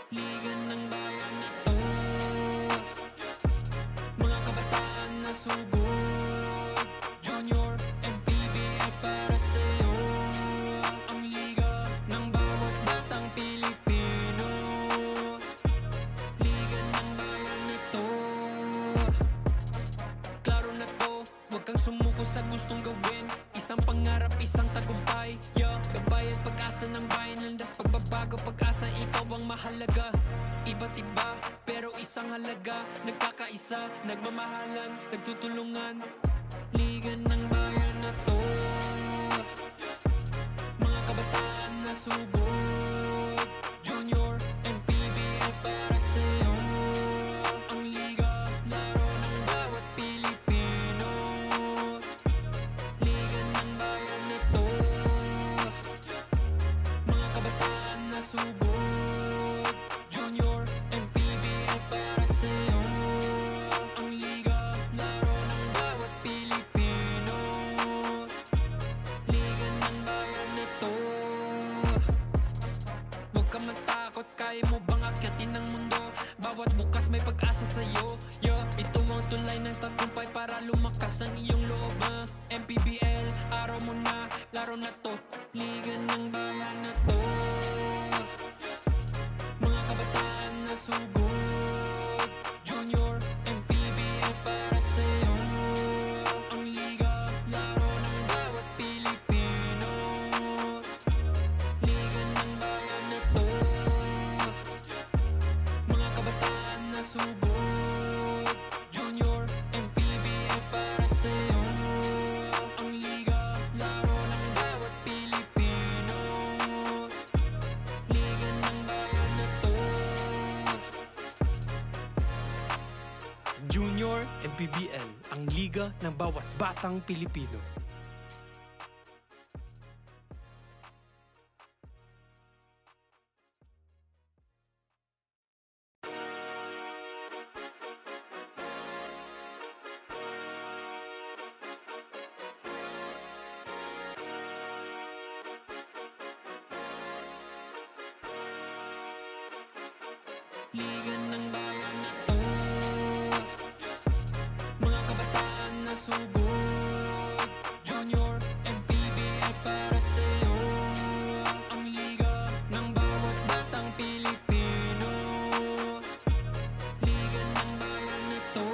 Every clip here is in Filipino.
Liga ng bayan na to, mga kabataan na sugod. Junior MPBL para sa'yo, ang liga ng bawat batang Pilipino. Liga ng bayan na to, klaro na to, huwag kang sumuko sa gustong gawin. Isang pangarap, isang tagumpay, yeah. Gabay at pag-asa ng bayan, landas pagbabago, pag-asa, ikaw ang mahalaga. Iba't iba, pero isang halaga, nagkakaisa, nagmamahalan, nagtutulungan. Liga ng bayan na to, mga kabataan na sugod. Junior MPBL para sa'yo, ang liga, laro ng bawat Pilipino. Liga ng bayan na to, mga kabataan na sugod. Junior MPBL para sa'yo, ang liga, laro ng bawat Pilipino. Liga ng bayan na to, huwag ka matakot, kaya mo bang akyatin ang mundo? Bawat bukas may pag-asa sa'yo, yeah. Ito ang tulay ng tagumpay para lumakas ang iyong loob, MPBL, araw mo na, laro na to. Liga ng bayan na to, mga kabataan na sugod. Junior MPBL para sa'yo, ang liga, laro ng bawat Pilipino. Liga ng bayan na to, mga kabataan na sugod. Junior MPBL para sa'yo, ang liga, laro ng bawat Pilipino. Liga ng bayan na to, Junior MPBL, ang liga ng bawat batang Pilipino. Liga ng bayan na to, mga kabataan na sugod. Junior MPBL para sa'yo, ang liga ng bawat batang Pilipino. Liga ng bayan na to,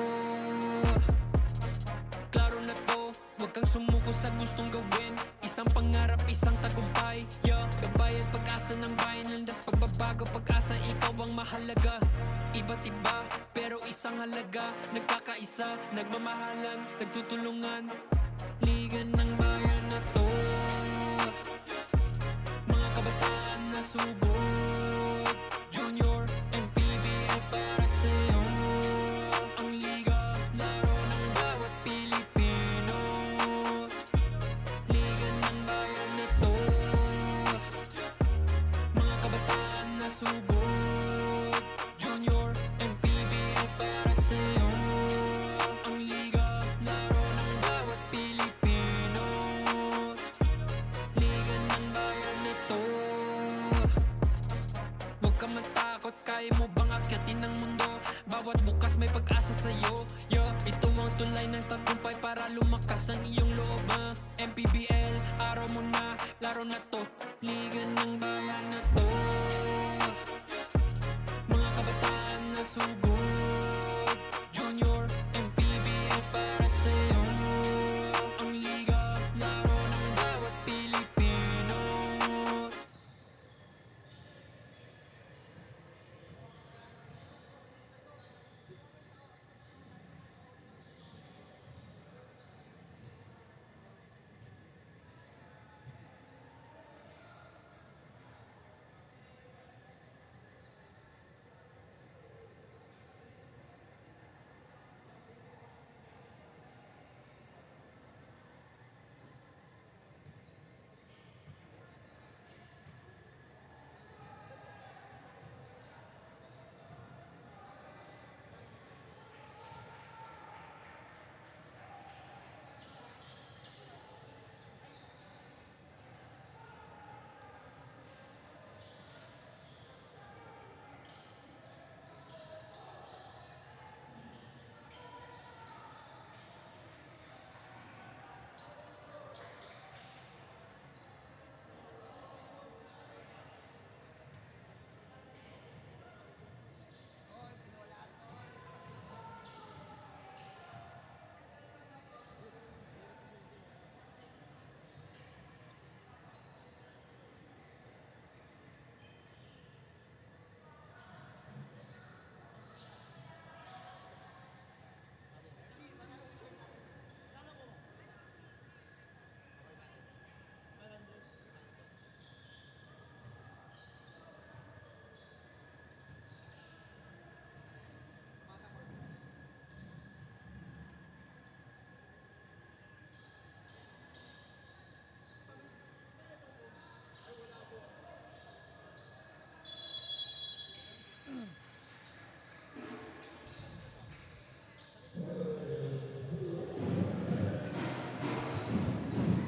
klaro na to, huwag kang sumuko sa gustong gawin. Isang pangarap, isang tagumpay, yeah. Gabay at pag-asa ng bayan, landas pagbabago, pag-asa, ikaw ang mahalaga. Iba't iba, pero isang halaga, nagkakaisa, nagmamahalan, nagtutulungan. Liga ng bayan na to, mga kabataan na sugod. Junior MPBL para sa'yo, ang liga, laro ng bawat Pilipino. Liga ng bayan na to, mga kabataan na sugod. Junior MPBL para sa'yo, ang liga, laro ng bawat Pilipino. Liga ng bayan na to, huwag ka matakot, kaya mo bang akyatin ang mundo? Bawat bukas may pag-asa sa'yo, yeah. Ito ang tulay ng tagumpay para lumakas ang iyong loob, MPBL, araw mo na, laro na to. Liga ng bayan na to, mga kabataan na sugod. Junior MPBL para sa'yo, ang liga, laro ng bawat Pilipino.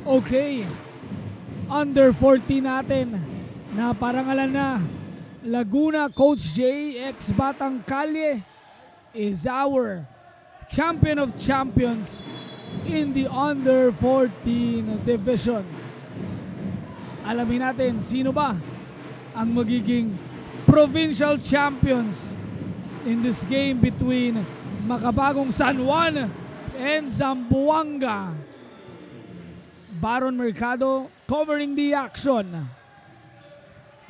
Okay, under 14 natin na parangalan na Laguna Coach J ex Batang Kalye is our champion of champions in the under 14 division. Alamin natin sino ba ang magiging provincial champions in this game between Makabagong San Juan and Zamboanga. Baron Mercado covering the action.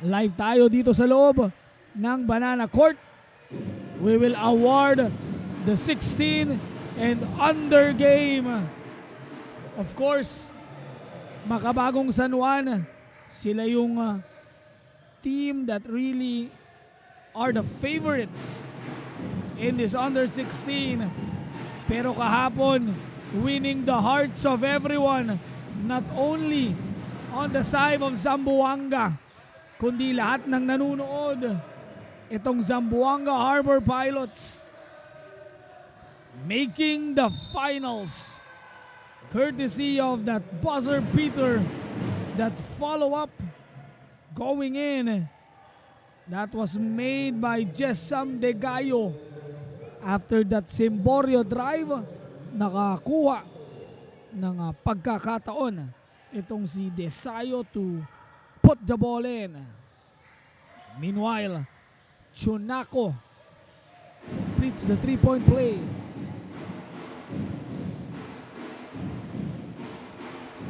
Live tayo dito sa loob ng Banana Court. We will award the 16 and under game. Of course, Makabagong San Juan, sila yung team that really are the favorites in this under 16. Pero kahapon, winning the hearts of everyone, not only on the side of Zamboanga, kundi lahat ng nanunood. Itong Zamboanga Harbor Pilots making the finals courtesy of that buzzer beater, that follow-up going in. That was made by Jessam De Gallo. After that Simborio drive, nakakuha ng pagkakataon itong si Desayo to put the ball in. Meanwhile, Chunako completes the 3-point play.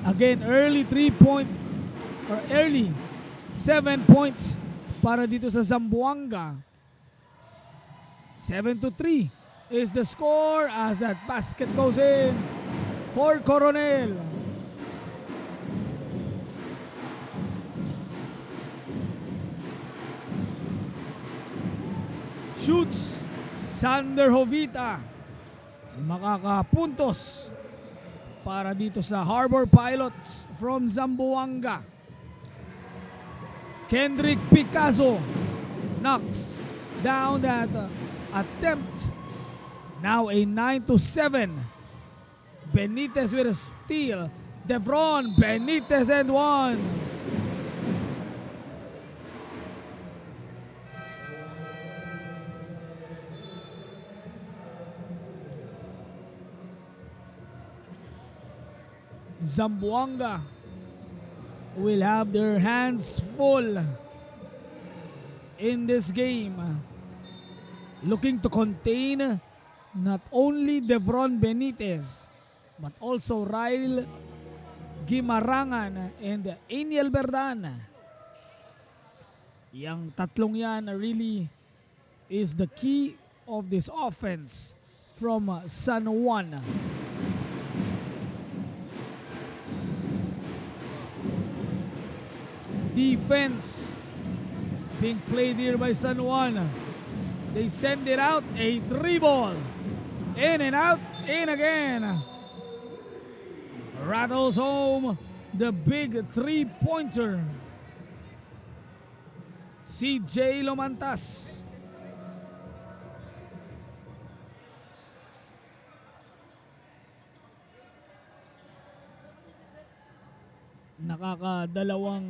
Again, early 3-point or early 7 points para dito sa Zamboanga. 7-3 is the score as that basket goes in for Coronel. Shoots Sander Jovita. Makakapuntos para dito sa Harbor Pilots from Zamboanga. Kendrick Picasso knocks down that attempt. Now a 9-7. Benitez with a steal. Devron Benitez and one. Zamboanga will have their hands full in this game, looking to contain not only Devron Benitez but also Ryle Gimarangan and Aniel Berdan. Yang tatlong yan really is the key of this offense from San Juan. Defense being played here by San Juan. They send it out, a dribble, in and out, in again. Rattles home the big three-pointer. CJ Lomantas. Nakakadalawang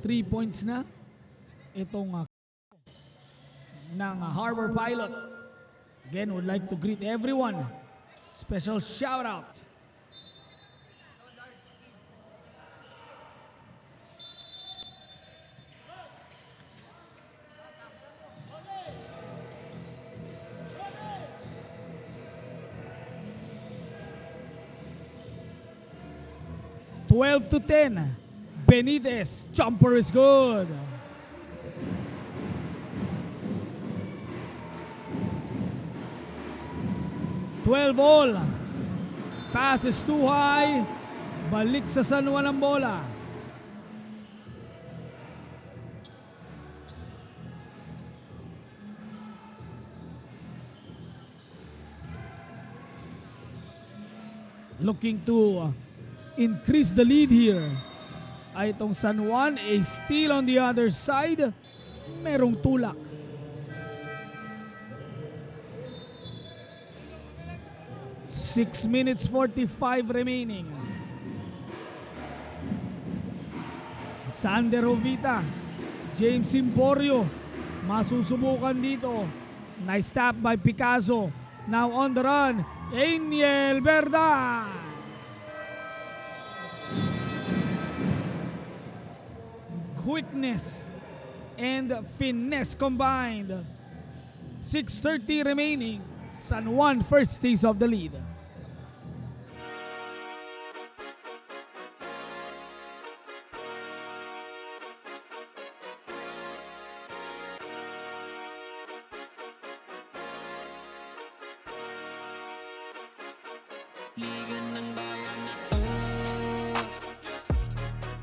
3 points na itong ng Harbor Pilot. Again, would like to greet everyone. Special shout out. to 10. Benitez, jumper is good. Twelve all. Pass is too high. Balik sa San Juan ang bola. Looking to increase the lead here ay itong San Juan. A steal on the other side. Merong tulak. (6 minutes 45 remaining). Sander Jovita, James Emporio, masusubukan dito. Nice tap by Picasso. Now on the run, Aniel Verda. Quickness and finesse combined. 6:30 remaining. San Juan first takes of the lead. Liga ng bayan na to,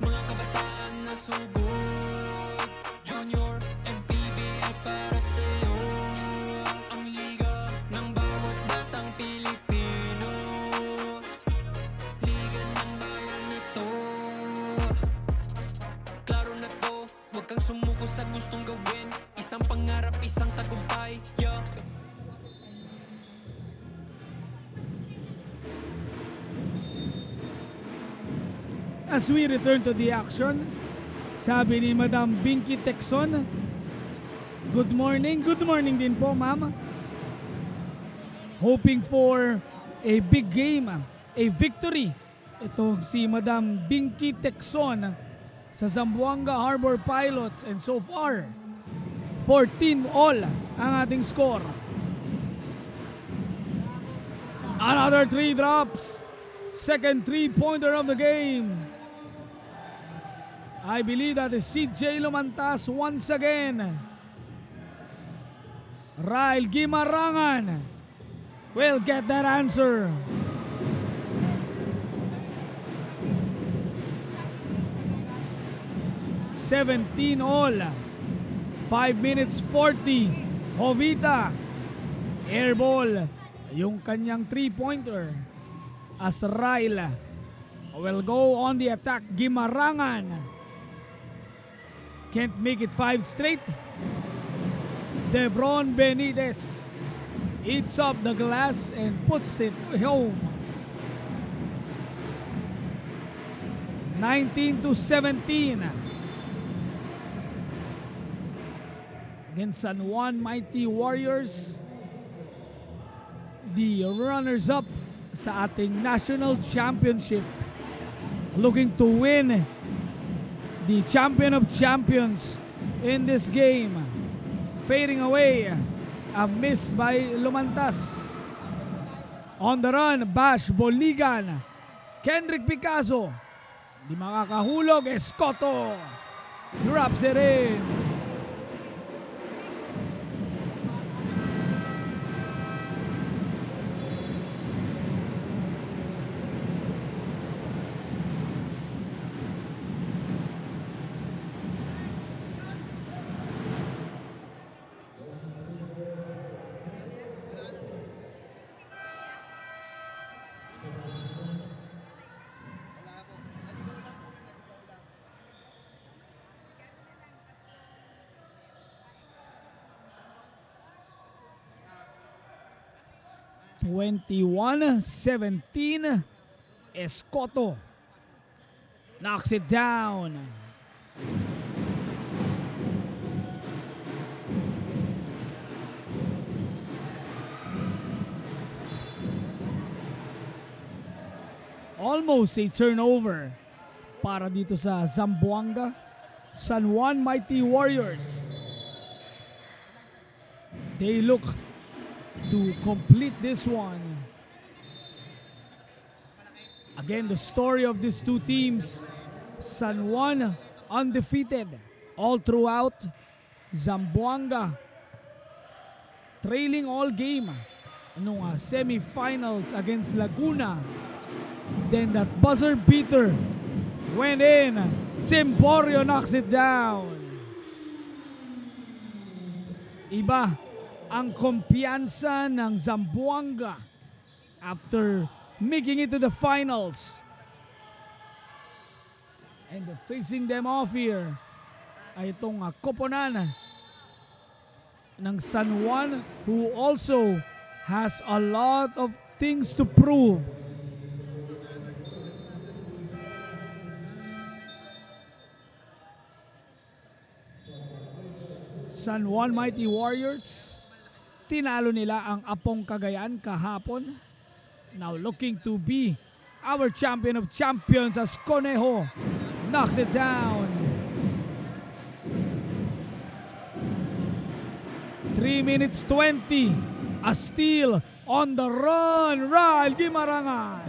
mga kabataan na sugod, Junior and PBL para sa'yo. Ang liga ng bawat batang Pilipino, liga ng bayan na to. Klaro na to, huwag kang sumuko sa gustong gawin. Isang pangarap, isang tagumpay, yeah. As we return to the action, sabi ni Madam Binky Texon, good morning din po ma'am. Hoping for a big game, a victory. Itong si Madam Binky Texon sa Zamboanga Harbor Pilots, and so far 14 all ang ating score. Another 3 drops. Second 3-pointer of the game. I believe that is CJ Lumantas once again. Ryle Gimarangan will get that answer. $17 all. 5 minutes 40. Jovita. Airball. Yung kanyang 3-pointer. As Ryle will go on the attack. Gimarangan can't make it 5 straight. Devron Benitez eats up the glass and puts it home. 19-17. Against San Juan Mighty Warriors, the runners-up sa ating national championship, looking to win the champion of champions in this game. Fading away, a miss by Lumantas. On the run, Bash Boligan. Kendrick Picasso, di makakahulog. Escoto drops it in. (21-17). Escoto knocks it down. Almost a turnover para dito sa Zamboanga San Juan Mighty Warriors. They look to complete this one. Again, the story of these two teams. San Juan undefeated all throughout. Zamboanga trailing all game nung semifinals against Laguna. Then that buzzer beater went in. Simporio knocks it down. Iba ang kumpiyansa ng Zamboanga after making it to the finals. And facing them off here ay itong koponan ng San Juan, who also has a lot of things to prove. San Juan Mighty Warriors. Tinalo nila ang Apong Cagayan kahapon. Now looking to be our champion of champions as Conejo knocks it down. 3 minutes 20. A steal on the run. Ryle Guimarangan.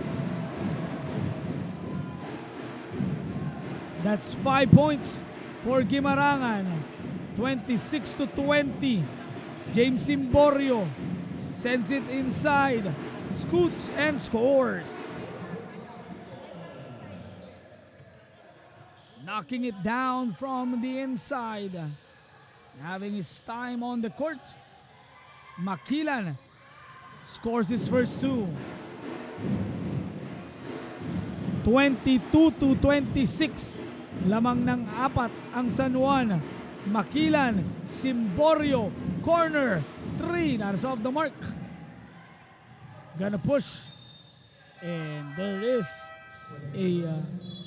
That's 5 points for Guimarangan. 26-20. James Simborio sends it inside. Scoots and scores. Knocking it down from the inside. Having his time on the court. Makilan scores his first two. 22-26. Lamang ng apat ang San Juan. Makilan, Simborio, corner, 3, that's off the mark. Gonna push. And there is a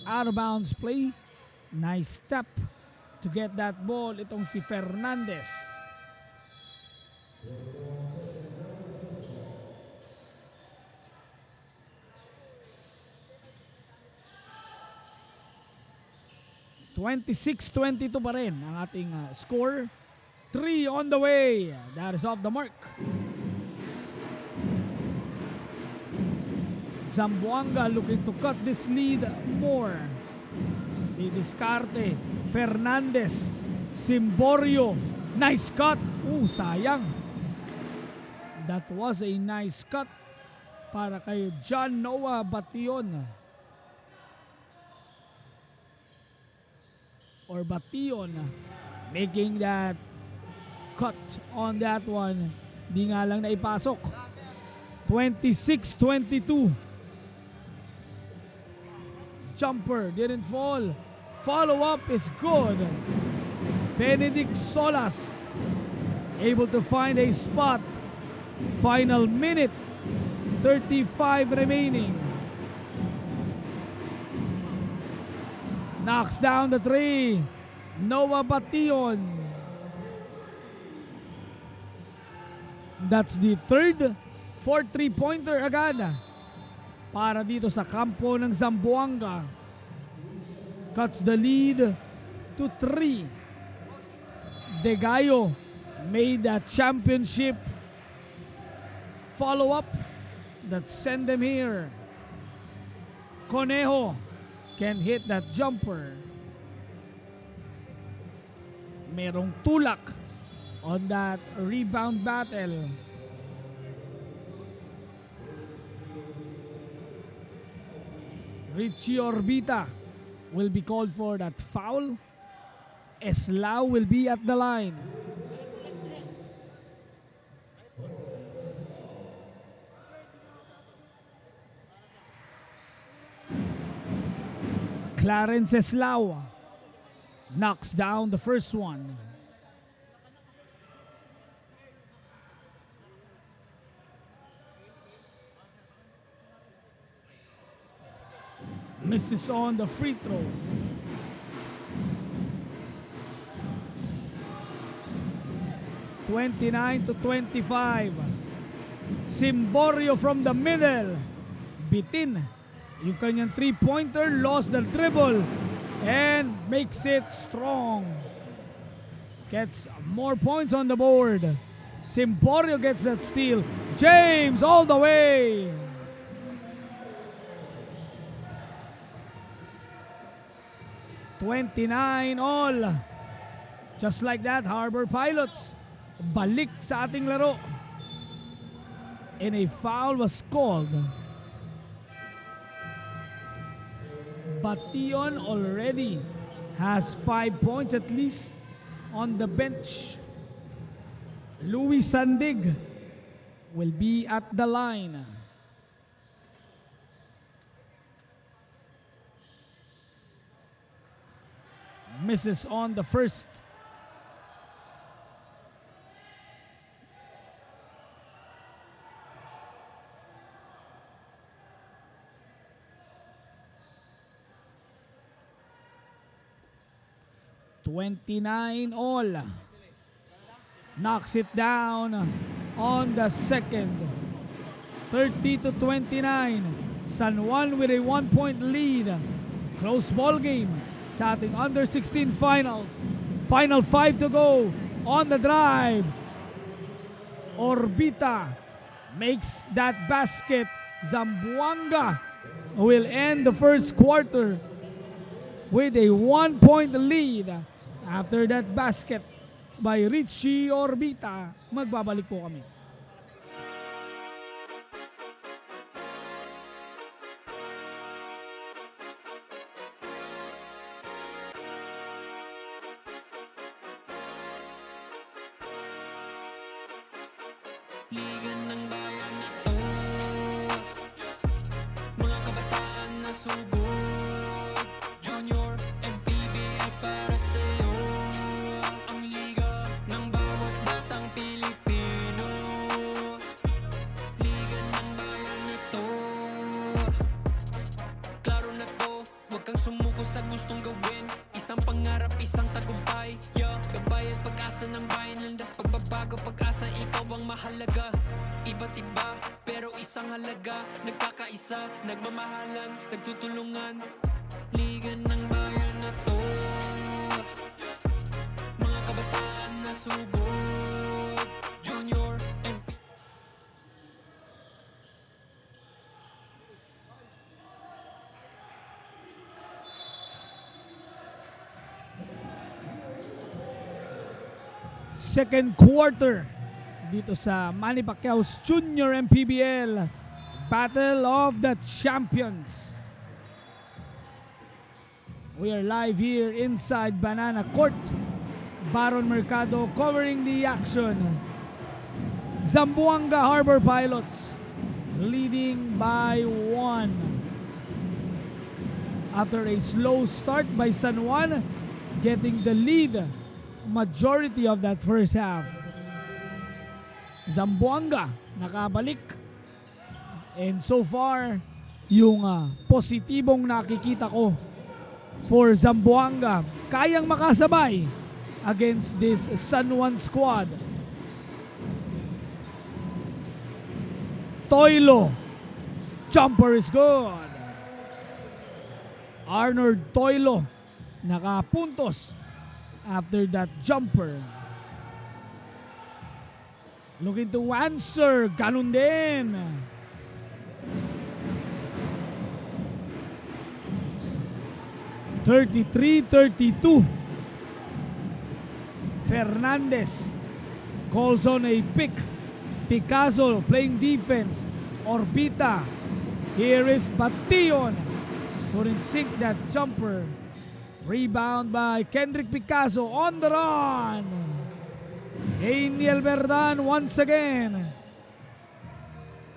out of bounds play. Nice step to get that ball. Itong si Fernandez. (26-22) pa rin ang ating score. 3 on the way. That is off the mark. Zamboanga looking to cut this lead more. Di diskarte. Fernandez. Simborio. Nice cut. Sayang. That was a nice cut para kay John Noah Bation. Or Bation making that cut on that one. Di nga lang naipasok. 26-22. Jumper didn't fall. Follow up is good. Benedict Solas able to find a spot. Final minute, 35 remaining. Knocks down the three. Noah Bation. That's the third 4 3-pointer agad para dito sa kampo ng Zamboanga. Cuts the lead to 3. Degayo made that championship follow-up that sent them here. Conejo can hit that jumper. Merong tulak on that rebound battle. Richie Orbita will be called for that foul. Eslao will be at the line. Clarence Eslao knocks down the first one. Misses on the free throw. (29-25). Simborio from the middle. Bitin yung kanyang 3-pointer, lost the dribble and makes it strong. Gets more points on the board. Simborio gets that steal. James all the way. (29 all). Just like that, Harbor Pilots balik sa ating laro. And a foul was called. Bation already has 5 points at least on the bench. Louis Sandig will be at the line. Misses on the first. (29 all). knocks it down on the second. 30-29. San Juan with a 1-point lead. Close ball game sa ating under-16 finals. Final 5 to go on the drive. Orbita makes that basket. Zamboanga will end the first quarter with a 1-point lead. After that basket by Richie Orbita, magbabalik po kami. Liga ng bayan na to, mga kabataan na sugod, Junior MPBL para sa'yo. Ang liga ng bawat batang Pilipino, liga ng bayan na to. Klaro na to, huwag kang sumuko sa gustong gawin. Isang pangarap, isang tagumpay, yeah. Gabay at pag-asa ng bayan, landas pagbabago, pag-asa, ikaw ang mahalaga. Iba't iba, pero isang halaga. Nagkakaisa, nagmamahalan, nagtutulungan. Liga ng bayan na to, mga kabataan na sugod, Junior MP. Second quarter dito sa Manny Pacquiao's Junior MPBL Battle of the Champions. We are live here inside Banana Court. Baron Mercado covering the action. Zamboanga Harbor Pilots leading by 1. After a slow start by San Juan, getting the lead majority of that first half. Zamboanga nakabalik. And so far, yung positibong nakikita ko for Zamboanga, kayang makasabay against this San Juan squad. Toilo, jumper is good. Arnold Toilo nakapuntos after that jumper. Looking to answer, ganun din. (33-32). Fernandez calls on a pick. Picasso playing defense. Orbita. Here is Bation. Couldn't sink that jumper. Rebound by Kendrick Picasso on the run. Aniel Verdan once again.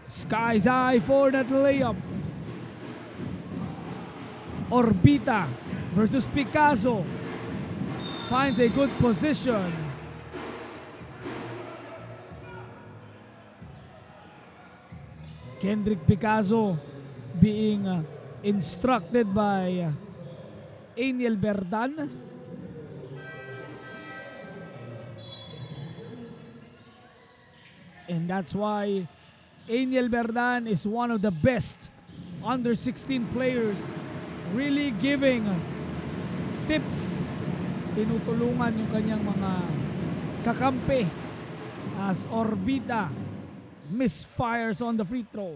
Sky's high for that layup. Orbita versus Picasso. Finds a good position. Kendrick Picasso being instructed by Aniel Verdan. And that's why Aniel Verdan is one of the best under 16 players, really giving tips. Tinutulungan yung kanyang mga kakampi as Orbita misfires on the free throw.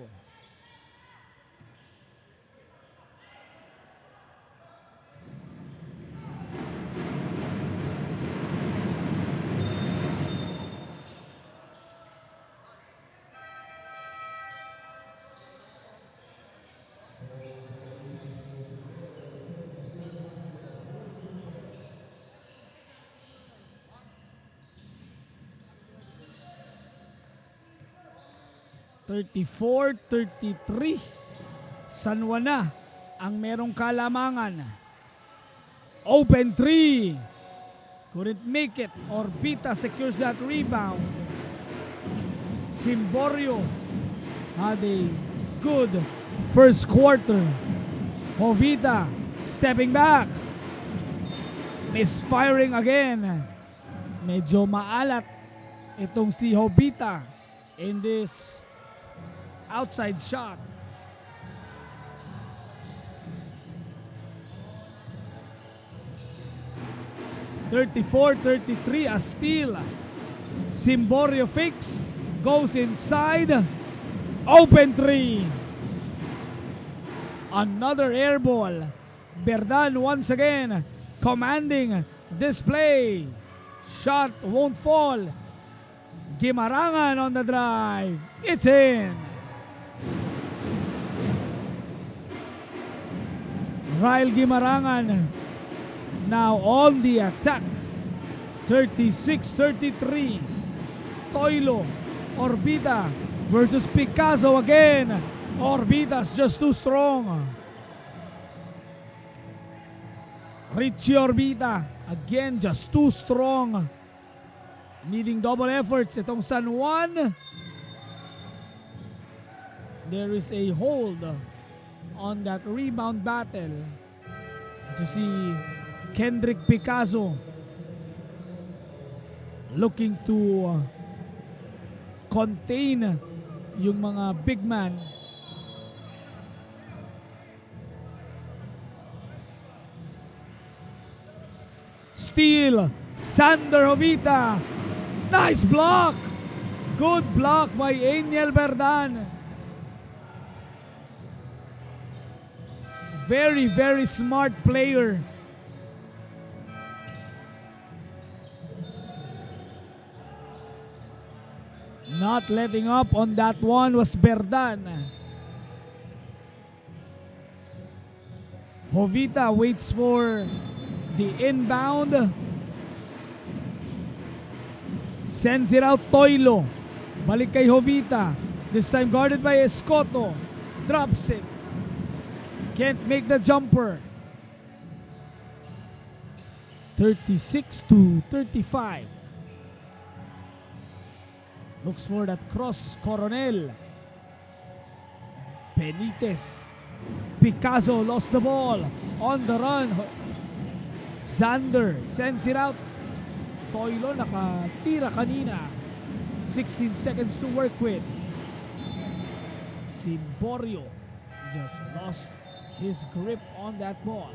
(34-33). San Juan na ang merong kalamangan. Open 3. Couldn't make it. Orbita secures that rebound. Simborio had a good first quarter. Jovita stepping back. Misfiring again. Medyo maalat itong si Hobita in this outside shot. (34-33) a steal. Simborio fakes, goes inside, open three. Another air ball. Berdan once again commanding display. Shot won't fall. Gimarangan on the drive. It's in. Ryle Gimarangan now on the attack. 36-33. Toilo, Orbita versus Picasso again. Orbita's just too strong. Richie Orbita again just too strong. Needing double efforts itong San Juan. There is a hold on that rebound battle. To see Kendrick Picasso looking to contain yung mga big man. Steal, Sander Jovita. Nice block. Good block by Aniel Berdan. Very, very smart player. Not letting up on that one was Berdan. Jovita waits for the inbound. Sends it out Toilo. Balik kay Jovita. This time guarded by Escoto. Drops it. Can't make the jumper. 36-35. Looks for that cross. Coronel. Benitez. Picasso lost the ball. On the run. Sander sends it out. Toilo nakatira kanina. 16 seconds to work with. Simborio just lost his grip on that ball.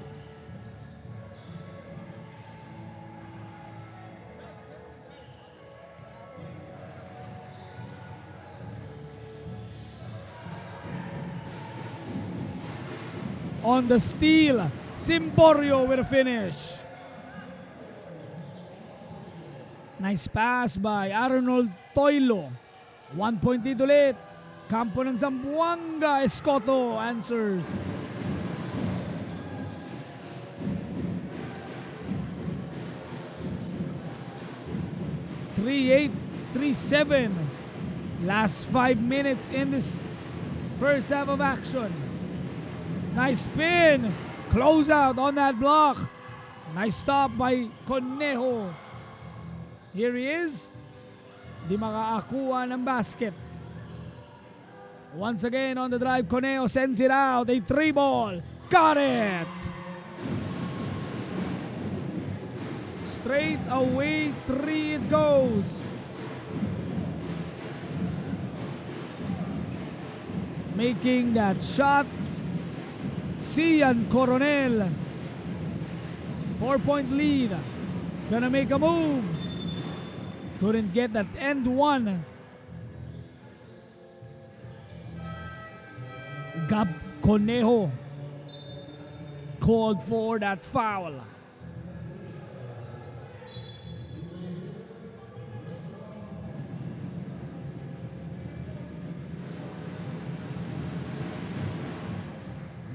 On the steal, Simborio with a finish. Nice pass by Arnold Toilo. 1 point lead ulit. Kampo ng Zamboanga. Escoto answers. (3-8, 3-7). Last 5 minutes in this first half of action. Nice spin. Close out on that block. Nice stop by Conejo. Here he is. Di makaakuha ng basket. Once again on the drive, Conejo sends it out. A 3 ball. Got it. Straight away 3 it goes. Making that shot, Cian Coronel. 4-point lead. Gonna make a move. Couldn't get that end one. Gab Conejo called for that foul.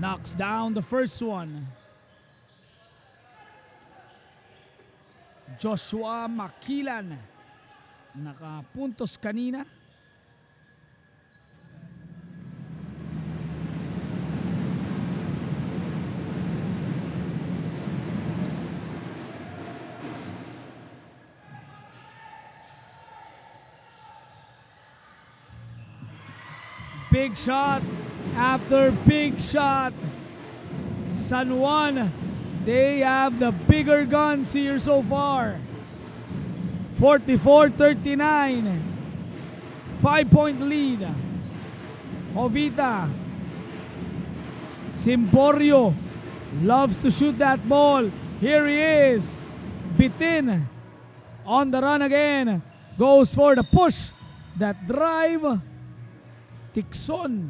Knocks down the first one. Joshua Makilan nakapuntos kanina. Big shot after big shot. San Juan, they have the bigger guns here so far. 44-39. 5-point lead. Jovita. Simborio loves to shoot that ball. Here he is. Bitin on the run again. Goes for the push. That drive. Tikson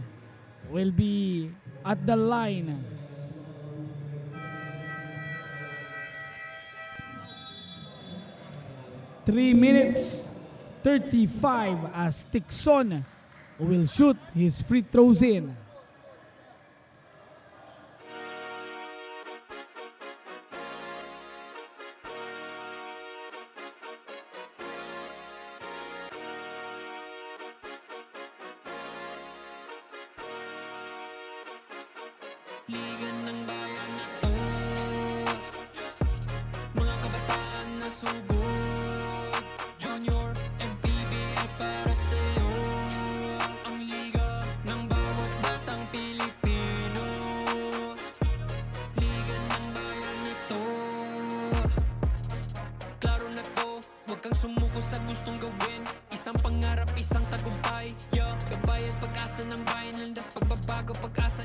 will be at the line. Three minutes 35 as Tikson will shoot his free throws in. Liga ng bayan na to, mga kabataan na sugod. Junior and PBL para sa'yo. Ang liga ng bawat batang Pilipino. Liga ng bayan na to. Klaro na to, huwag kang sumuko sa gustong gawin. Isang pangarap, isang tagumpay. Gabay at pag-asa ng bayan, landas pagbabago, pag-asa.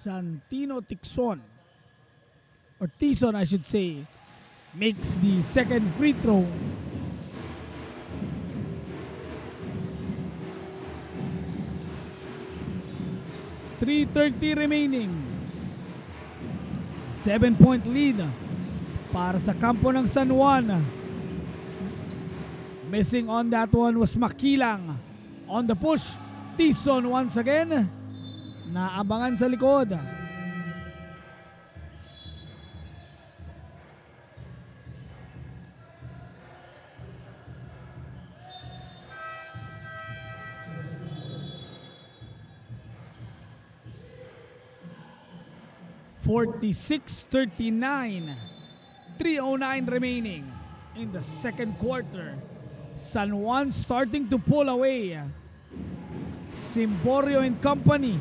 Santino Tikson, or Tison I should say, makes the second free throw. .330 remaining. 7-point lead para sa kampo ng San Juan. Missing on that one was Makilang. On the push, Tison once again. Naabangan sa likod. .46-39. 3:09 remaining in the second quarter. San Juan starting to pull away. Simborio and company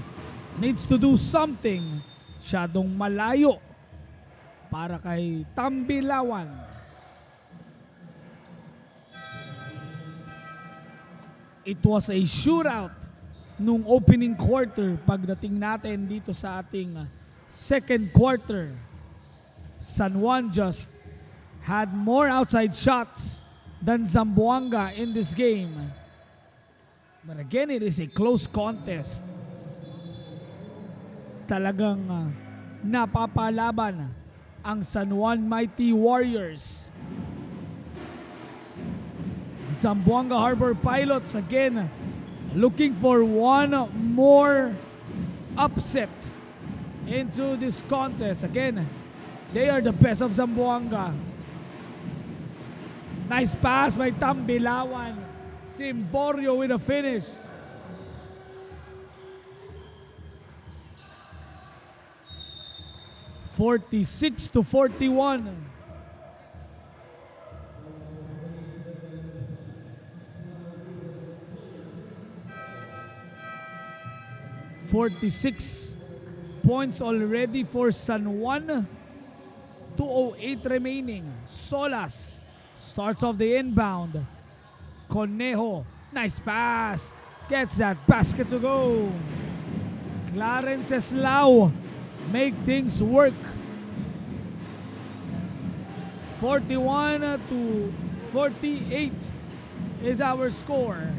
needs to do something. Masyadong malayo para kay Tambilawan. It was a shootout nung opening quarter. Pagdating natin dito sa ating second quarter, San Juan just had more outside shots than Zamboanga in this game. But again, it is a close contest. Talagang napapalaban ang San Juan Mighty Warriors. Zamboanga Harbor Pilots again looking for one more upset into this contest. Again, they are the best of Zamboanga. Nice pass by Tambilawan. Simborio with a finish. .46-41. .46 points already for San Juan. 2:08 remaining. Solas starts off the inbound. Conejo, nice pass. Gets that basket to go. Clarence Eslao make things work. 41-48 is our score.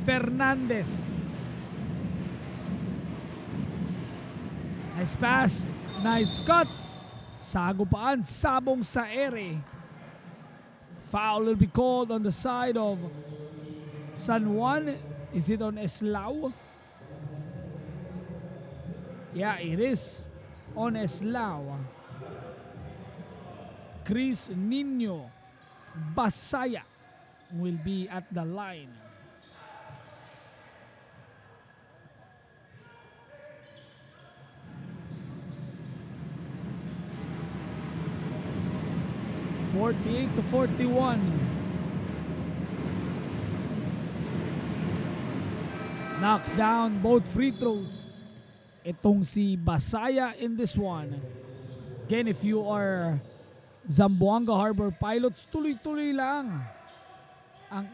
Fernandez. Nice pass. Nice cut. Sagupaan. Sabong sa ere. Foul will be called on the side of San Juan. Is it on Eslao? Yeah, it is on Eslao. Chris Nino Basaya will be at the line. 48-41. Knocks down both free throws. Itong si Basaya in this one. Again, if you are Zamboanga Harbor Pilots, tuloy-tuloy lang ang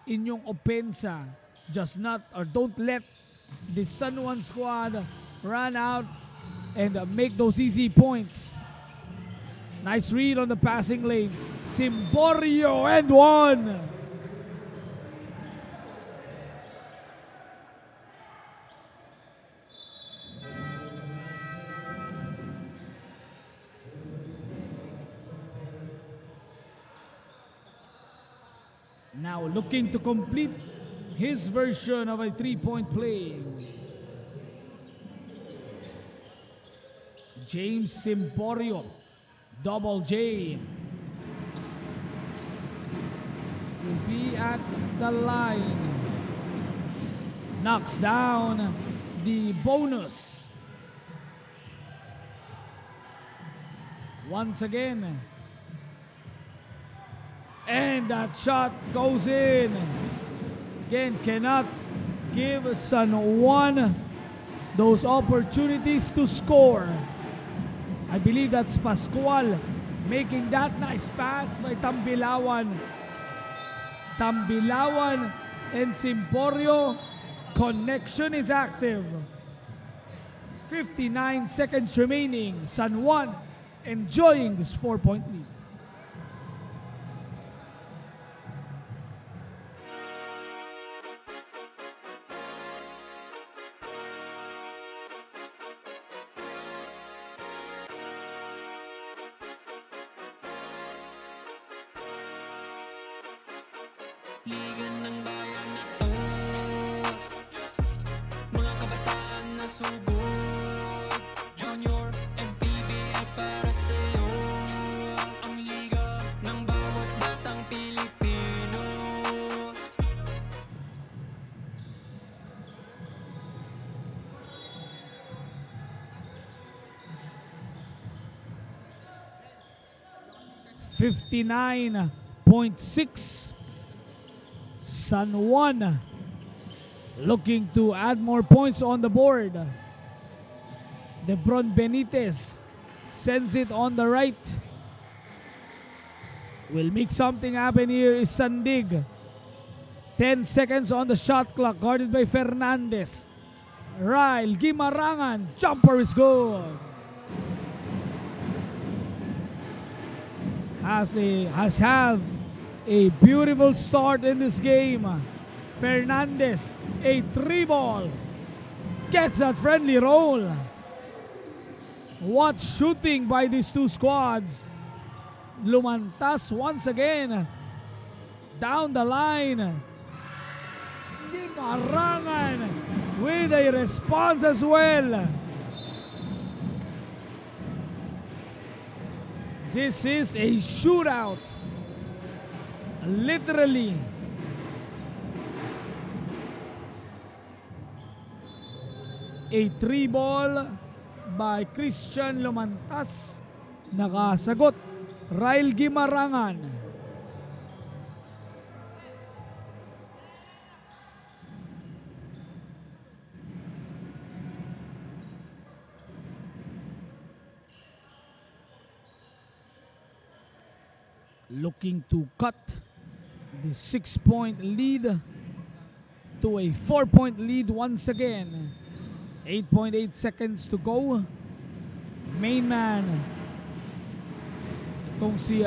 inyong opensa. Just not, or don't let the San Juan squad run out and make those easy points. Nice read on the passing lane. Simborio and one. Now looking to complete his version of a three-point play. James Simborio, double J, will be at the line. Knocks down the bonus. Once again. And that shot goes in. Again, cannot give San Juan those opportunities to score. I believe that's Pascual making that nice pass by Tambilawan. Tambilawan and Simborio. Connection is active. 59 seconds remaining. San Juan enjoying this 4-point lead. Liga ng bayan na to, mga kabataan na sugod, Junior and PBL para sa'yo. Ang liga ng bawat batang Pilipino. .6 San Juan looking to add more points on the board. Lebron Benitez sends it on the right. Will make something happen here is Sandig. 10 seconds on the shot clock, guarded by Fernandez. Ryle Gimarangan, jumper is good. Has had a beautiful start in this game. Fernandez, a 3-ball. Gets that friendly roll. What shooting by these two squads. Lumantas once again. Down the line. Gimarangan with a response as well. This is a shootout. Literally. A 3-ball by Christian Lumantas. Nakasagot Ryle Gimarangan. Looking to cut the 6-point lead to a 4-point lead once again. 8.8 seconds to go. Main man, itong si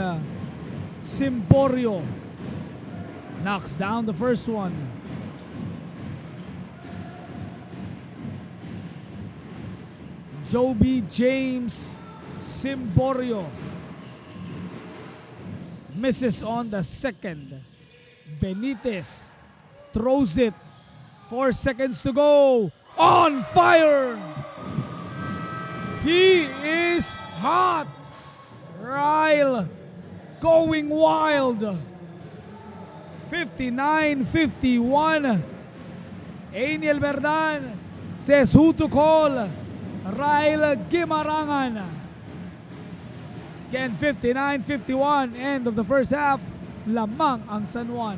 Simborio, knocks down the first one. Joby James Simborio misses on the second. Benitez throws it. 4 seconds to go. On fire! He is hot. Ryle going wild. 59-51. Aniel Verdan says who to call. Ryle Gimarangan. Again, 59-51, end of the first half. Lamang ang San Juan.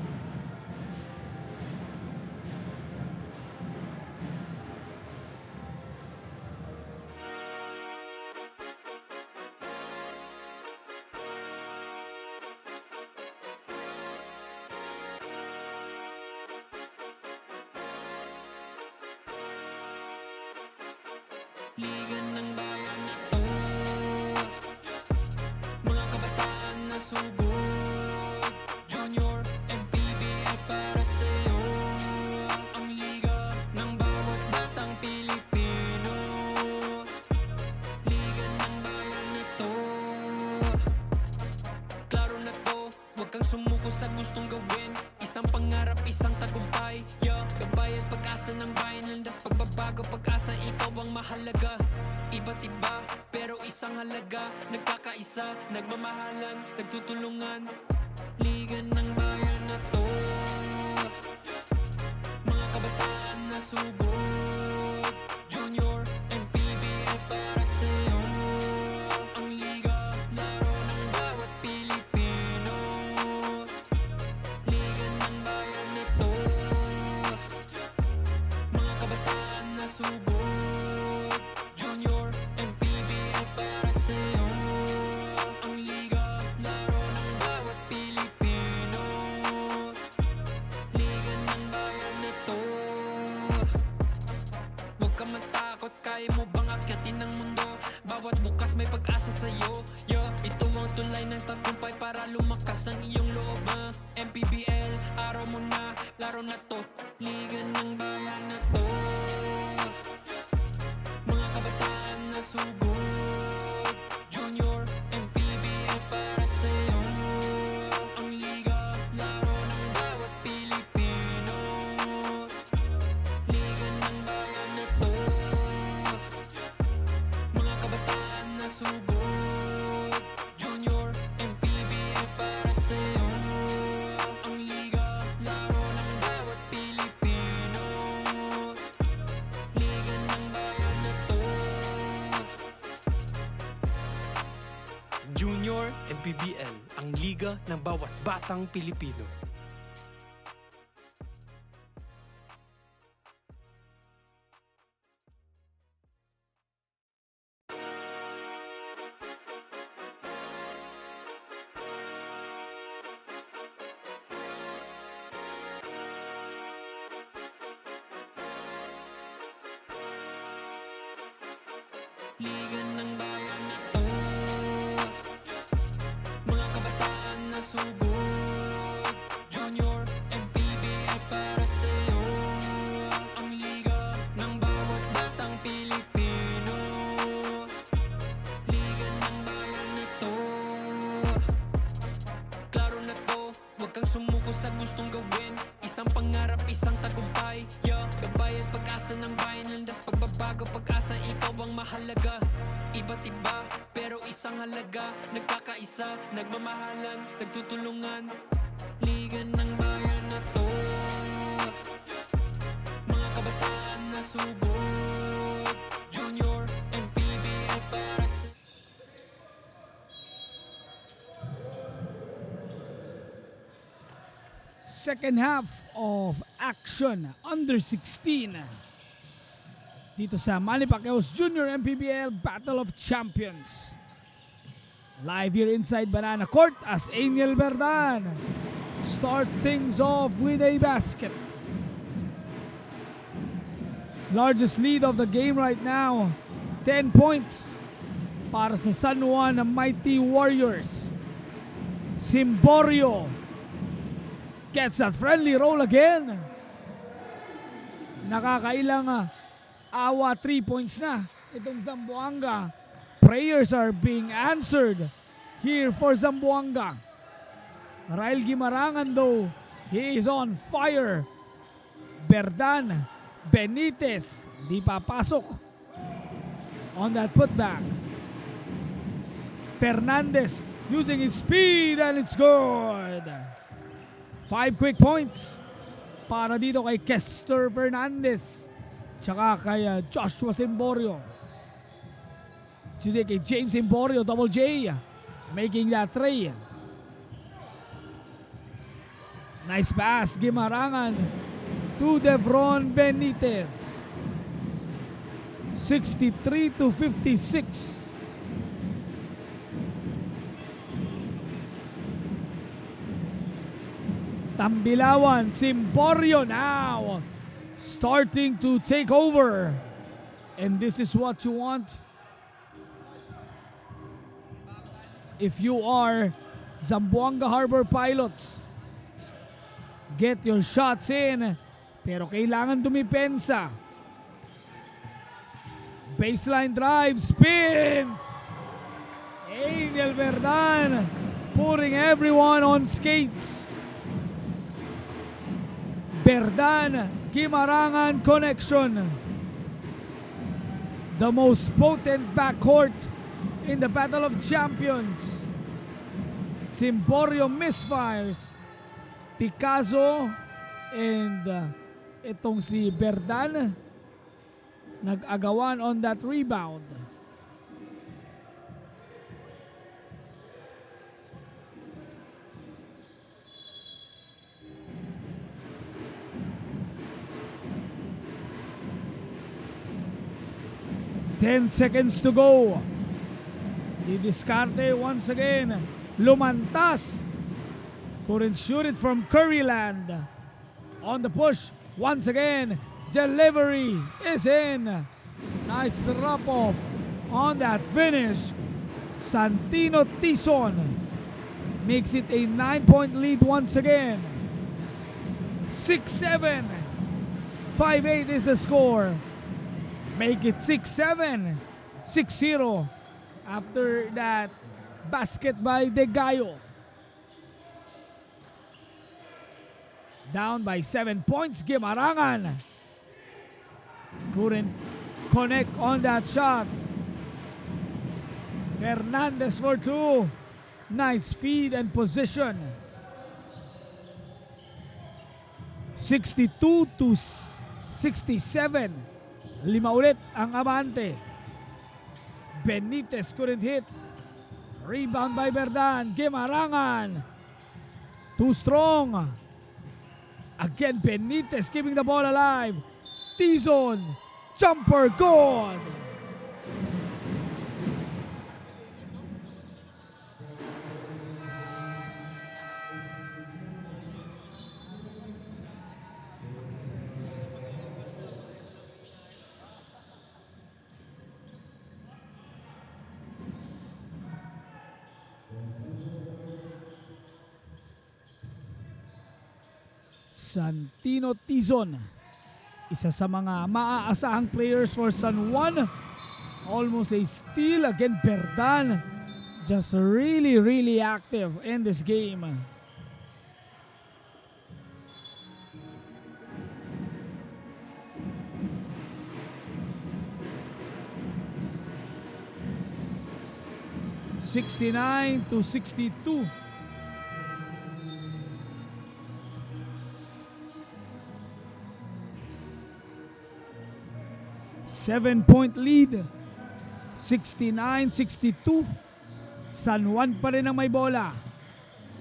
Liga ng bayan na to, mga kabataan na sugod, Junior MPBL para sa'yo. Ang liga ng bawat batang Pilipino, liga ng bayan na to. Klaro na to, huwag kang sumuko sa gustong gawin. Isang pangarap, isang tagumpay, yeah. Gabay at pag-asa ng bayan, landas pagbabago, pag-asa, ikaw ang mahalaga. Iba't iba, pero isang halaga. Nagkakaisa, nagmamahalan, nagtutulungan. Liga ng bayan na to, mga kabataan na sugod, Junior MPBL para sa'yo. Ang liga, laro ng bawat Pilipino. Liga ng bayan na to, mga kabataan na sugod, Junior MPBL para sa'yo. Ang liga, laro ng bawat Pilipino. Liga ng bayan na to. Huwag ka matakot, kaya mo bang akyatin ang mundo? Bawat bukas may pag-asa sa'yo, yeah. Ito ang tulay ng tagumpay para lumakas ang iyong loob, MPBL, araw mo na, laro na to. Liga ng bayan na to, mga kabataan na sugod, Junior MPBL para sa'yo. Ang liga, laro ng bawat Pilipino. Liga ng bayan na to, mga kabataan na sugod, Junior MPBL para sa'yo. Ang liga, laro ng bawat Pilipino. Liga ng bayan na to, Junior MPBL, ang liga ng bawat batang Pilipino. Liga ng bayan na to, mga kabataan na sugod, Junior MPBL para sa'yo. Ang liga ng bawat batang Pilipino. Liga ng bayan na to, klaro na to, huwag kang sumuko sa gustong gawin. Isang pangarap, isang tagumpay, yeah. Gabay at pag-asa ng bayan, landas pagbabago, pag-asa, ikaw ang mahalaga. Iba't iba, pero isang halaga. Nagkakaisa, nagmamahalan, nagtutulungan. Liga ng bayan na to, mga kabataan na sugod, Junior MPBL para sa... Second half of action, under 16. Dito sa Manny Pacquiao's Junior MPBL Battle of Champions. Live here inside Banana Court as Aniel Verdan starts things off with a basket. Largest lead of the game right now, 10 points para sa San Juan Mighty Warriors. Simborio gets that friendly roll again. Nakakailang awa 3 points na itong Zamboanga. Prayers are being answered here for Zamboanga. Rael Guimarangan though, he is on fire. Verdan, Benitez, di papasok on that putback. Fernandez using his speed and it's good. 5 quick points para dito kay Kester Fernandez tsaka kay Joshua Simborio. Kay James Simborio, double J. making that 3. Nice pass, Gimarangan to Devron Benitez. 63-56. Tambilawan, Simborio now starting to take over. And this is what you want if you are Zamboanga Harbor Pilots. Get your shots in, pero kailangan dumipensa. Baseline drive, spins. Angel Verdan putting everyone on skates. Verdan, Gimarangan connection. The most potent backcourt in the Battle of Champions. Simborio misfires. Picasso and itong si Verdan nag-agawan on that rebound. Ten seconds to go. Didiskarte once again. Lumantas. Couldn't shoot it from Curryland. On the push once again. Delivery is in. Nice drop off on that finish. Santino Tison makes it a 9-point lead once again. 6-7. 5-8 is the score. Make it 6-7. 6-0 after that basket by De Gallo. Down by 7 points, Gimarangan couldn't connect on that shot. Fernandez for 2. Nice feed and position. 62-67. 5 ulit ang abante. Benitez couldn't hit. Rebound by Verdan. Gimarangan. Too strong. Again, Benitez keeping the ball alive. Tizon. Jumper good. Santino Tizon, isa sa mga maaasahang players for San Juan. Almost a steal. Again, Verdan just really active in this game. (69-62). 7-point lead. 69-62. San Juan pa rin ang may bola.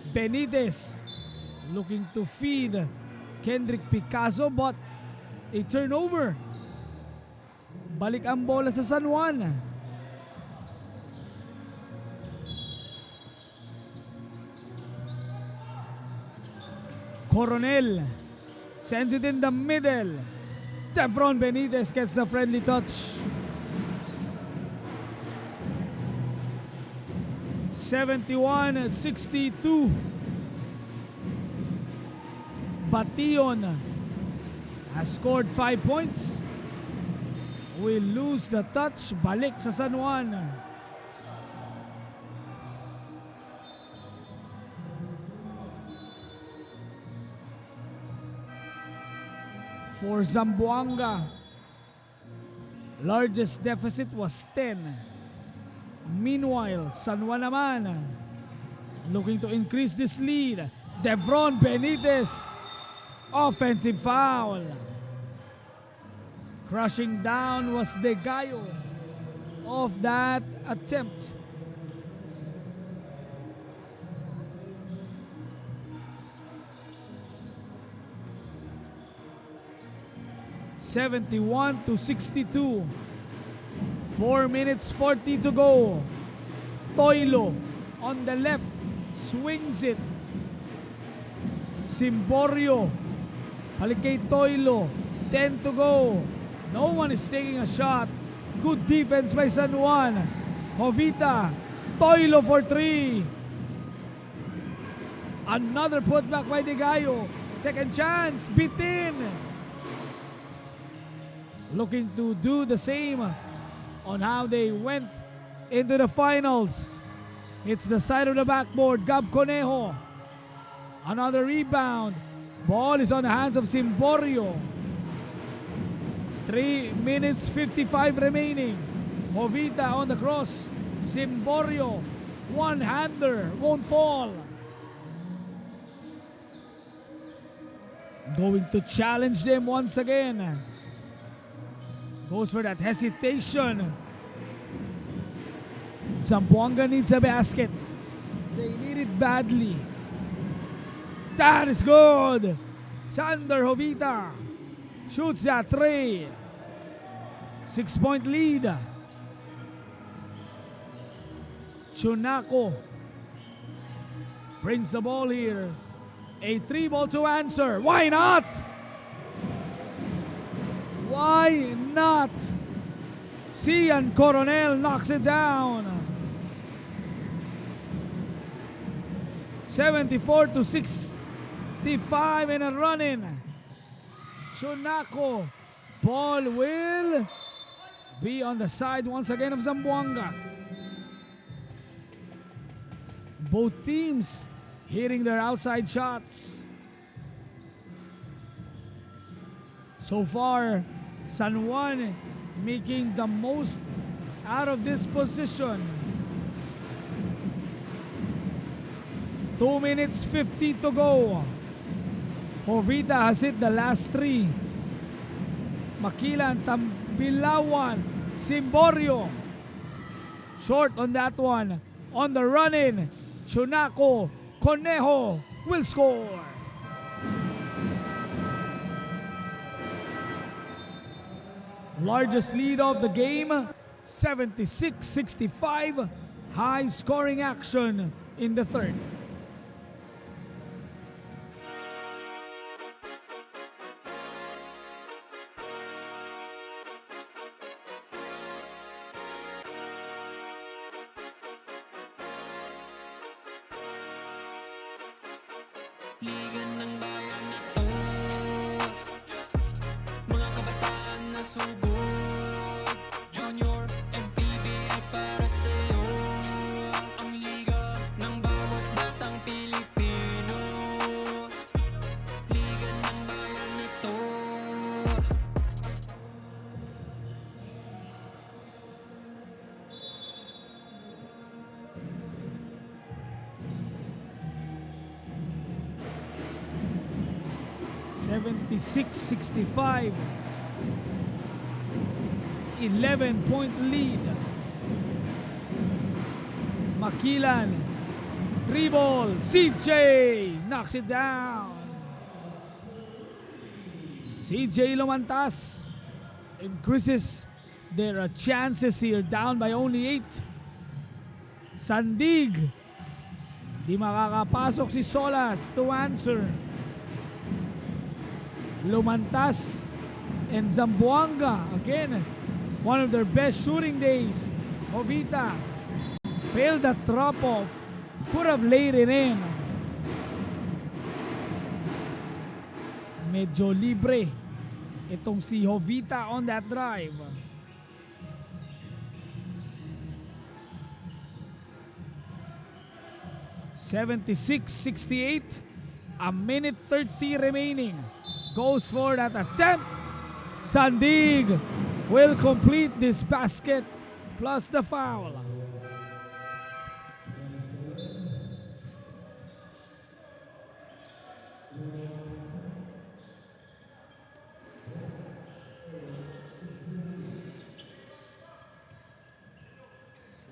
Benitez looking to feed Kendrick Picasso, but a turnover. Balik ang bola sa San Juan. Coronel sends it in the middle. Devron Benitez gets a friendly touch. 71-62. Bation has scored 5 points. Will lose the touch. Balik sa San Juan. For Zamboanga, largest deficit was 10. Meanwhile, San Juan naman looking to increase this lead. Devron Benitez, offensive foul. Crushing down was De Gallo of that attempt. 71 to 62. 4 minutes 40 to go. Toilo on the left swings it. Simborio balik kay Toilo. 10 to go. No one is taking a shot. Good defense by San Juan. Jovita. Toilo for 3. Another putback by De Gallo. Second chance. Bitin. Looking to do the same on how they went into the finals. It's the side of the backboard. Gab Conejo. Another rebound. Ball is on the hands of Simborio. 3 minutes 55 remaining. Jovita on the cross. Simborio. One-hander. Won't fall. Going to challenge them once again. Goes for that hesitation. Zamboanga needs a basket. They need it badly. That is good. Sander Jovita shoots that 3. 6-point lead. Chunako brings the ball here. A 3-ball to answer. Why not? Why not? Cian Coronel knocks it down. 74 to 65 and a run-in. Chunako. Ball will be on the side once again of Zamboanga. Both teams hitting their outside shots. So far, San Juan making the most out of this position. 2 minutes 50 to go. Jovita has hit the last 3. Makilan, Tambilawan, Simborio. Short on that one. On the run-in, Chunako, Conejo will score. Largest lead of the game, 76-65. High scoring action in the third. Liga ng bayan na to, mga kabataan na sugod. Junior and PBL para sa'yo. Ang liga ng bawat batang Pilipino. Liga ng bayan na to. $76-65. 11-point lead. Makilan. 3-ball. CJ knocks it down. CJ lumantas. Increases their chances here. Down by only 8. Sandig. Di makakapasok si Solas to answer. Lumantas and Zamboanga again, one of their best shooting days. Jovita failed the drop off, could have laid it in. Medyo libre itong si Jovita on that drive. $76-68, a minute 30 remaining. Goes for that attempt. Sandig will complete this basket plus the foul.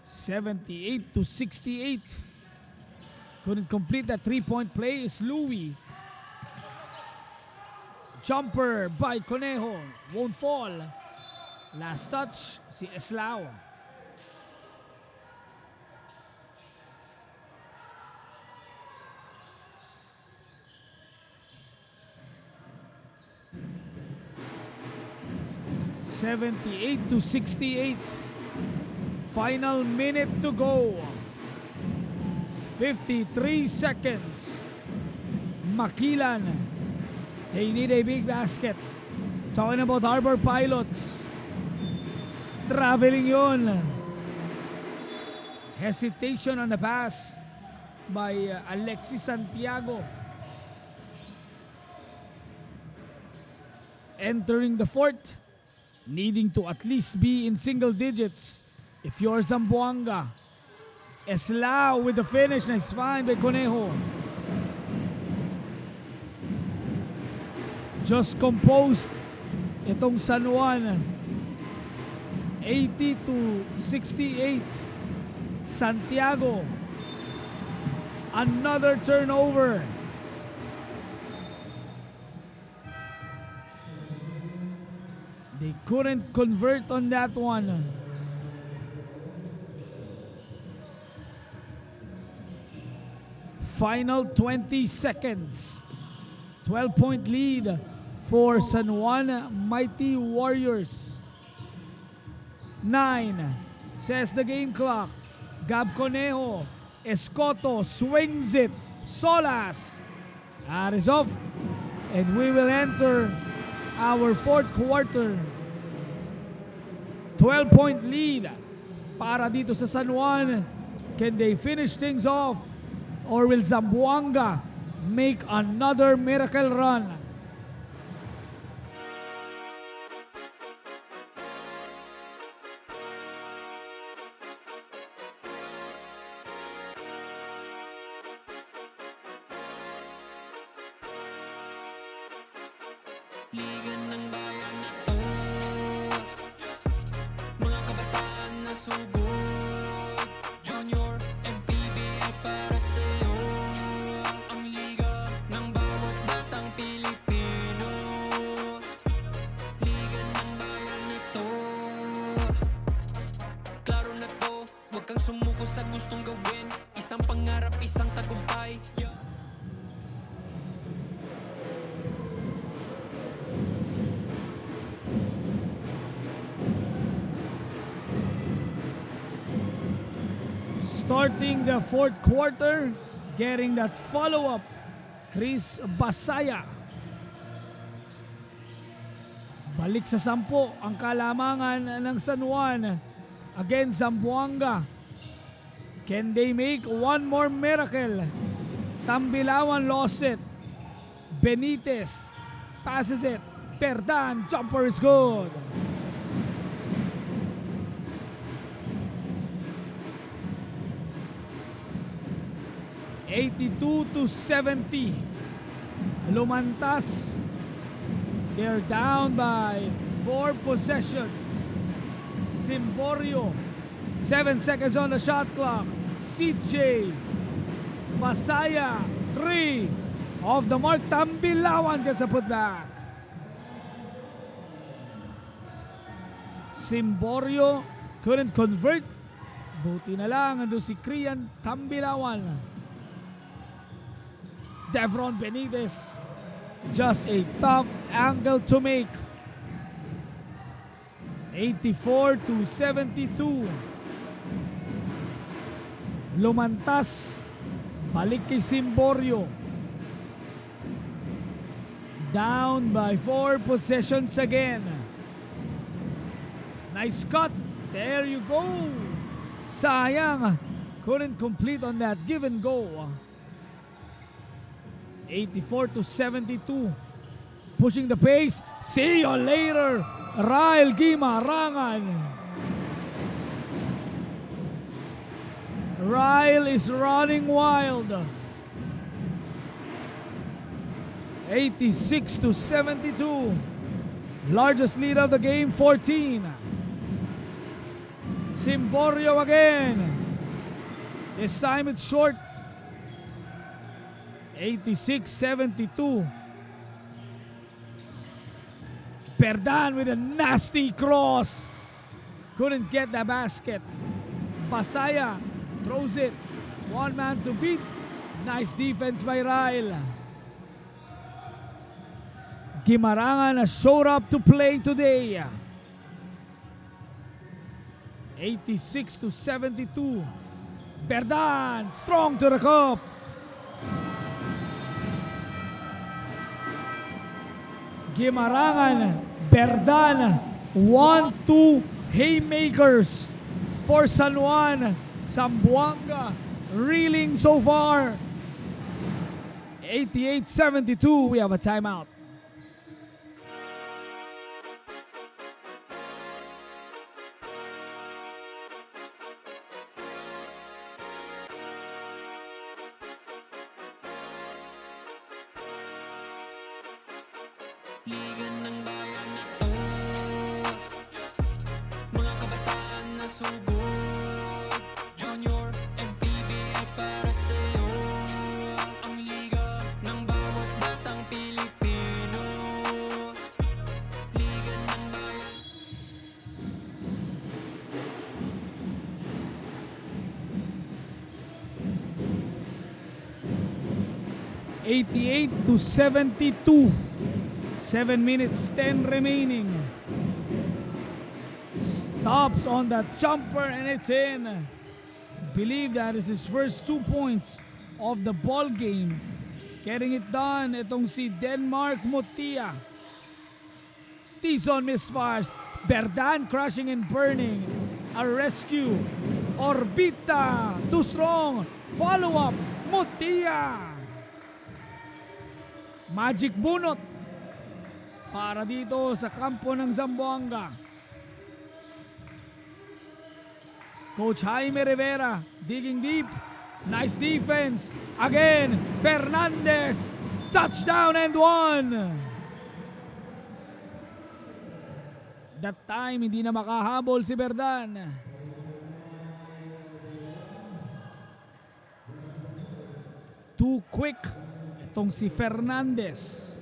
$78-68. Couldn't complete that 3-point play is Louis. Jumper by Conejo. Won't fall. Last touch, si Eslao. (78-68). Final minute to go. 53 seconds. Makilan. They need a big basket. Talking about Harbor Pilots. Traveling yun. Hesitation on the pass by Alexis Santiago. Entering the fourth, needing to at least be in single digits if you're Zamboanga. Eslao with the finish. Nice find by Conejo. Just composed itong San Juan. 80-68. Santiago. Another turnover. They couldn't convert on that one. Final 20 seconds. 12-point lead for San Juan Mighty Warriors. 9, says the game clock. Gab Conejo. Escoto swings it. Solas. That is off. And we will enter our fourth quarter. 12-point lead para dito sa San Juan. Can they finish things off? Or will Zamboanga make another miracle run? Liga ng bayan na to, mga kabataan na sugod. Junior and PBA para sa'yo. Ang liga ng bawat batang Pilipino. Liga ng bayan na to. Klaro na to, huwag kang sumuko sa gustong gawin. Isang pangarap, isang tagumpay. Starting the fourth quarter, getting that follow-up, Chris Basaya. Balik sa 10 ang kalamangan ng San Juan against Zamboanga. Can they make one more miracle? Tambilawan lost it. Benitez passes it. Perdan, jumper is good. (82-70). Lumantas. They're down by 4 possessions. Simborio. 7 seconds on the shot clock. CJ Basaya. 3 off the mark. Tambilawan gets a putback. Simborio couldn't convert. Buti na lang ando si Krian Tambilawan. Devron Benitez, just a tough angle to make. 84-72. Lumantas, balik kay Simborio. Down by 4 possessions again. Nice cut. There you go. Sayang, couldn't complete on that give and go. 84-72. Pushing the pace. See you later. Rael Gimarangan. Rael is running wild. 86-72. Largest lead of the game, 14. Simborio again. This time it's short. 86-72. Berdan with a nasty cross. Couldn't get the basket. Pasaya throws it. One man to beat. Nice defense by Ryle. Gimarangan has showed up to play today. 86-72. Berdan strong to the cup. Gimarangan, Berdan, 1-2 haymakers for San Juan. Zamboanga reeling so far. 88-72. We have a timeout. Liga ng bayan na to, mga kabataan na sugod. Junior and PBL para sa'yo. Ang liga ng bawat batang Pilipino. Liga ng bayan. 88-72. 7 minutes, 10 remaining. Stops on the jumper and it's in. Believe that is his first 2 points of the ball game. Getting it done, itong si Denmark Mutia. Tison misfires. Berdan crushing and burning. A rescue. Orbita, too strong. Follow up, Mutia. Magic bunot para dito sa kampo ng Zamboanga. Coach Jaime Rivera digging deep. Nice defense. Again, Fernandez. Touchdown and one. That time, hindi na makahabol si Berdan. Too quick itong si Fernandez.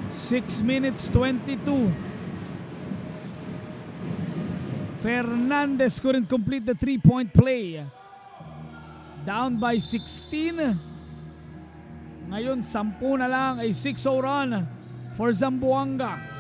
Six minutes 22. Fernandez couldn't complete the 3-point play. Down by 16. Ngayon 10 na lang, a 6-0 run for Zamboanga.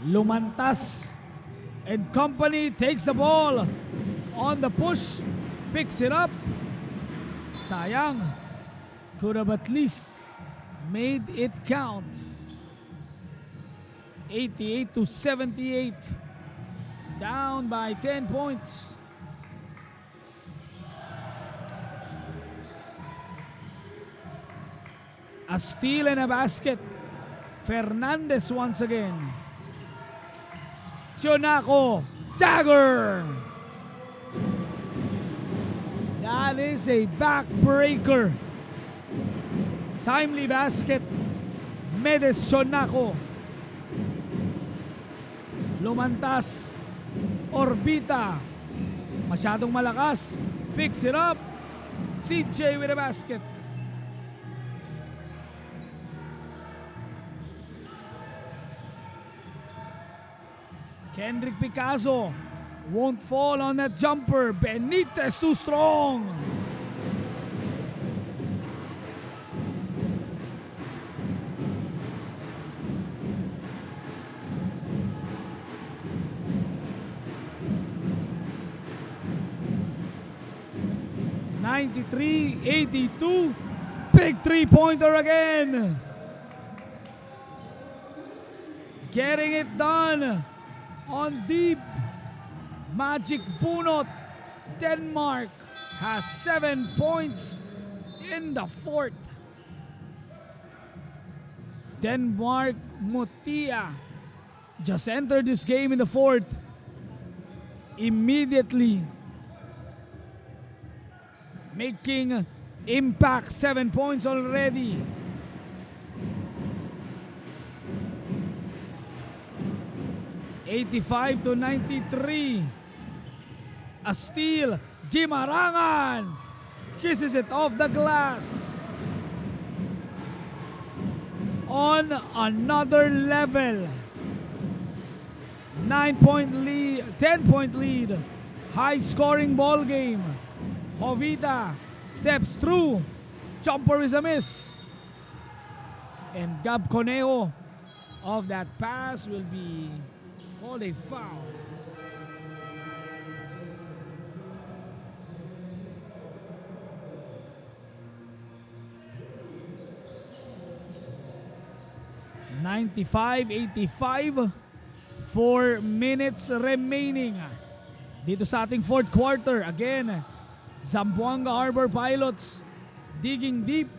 Lumantas and company takes the ball on the push, picks it up. Sayang, could have at least made it count. 88-78, down by 10 points. A steal and a basket. Fernandez once again. Tionaco, dagger. That is a backbreaker. Timely basket. Medes Tionaco. Lumantas. Orbita. Masyadong malakas. Picks it up. CJ with a basket. Kendrick Picasso won't fall on that jumper. Benitez too strong. (93-82). Big three-pointer again. Getting it done. On deep, Magic bunot. Denmark has 7 points in the fourth. Denmark Mutia just entered this game in the fourth. immediately making impact. 7 points already. $85-93. A steal. Gimarangan kisses it off the glass. On another level. 9-point lead, 10-point lead. High scoring ball game. Jovita steps through. Jumper is a miss. And Gab Conejo of that pass will be called a foul. $95-85. 4 minutes remaining dito sa ating fourth quarter. Again, Zamboanga Harbor Pilots digging deep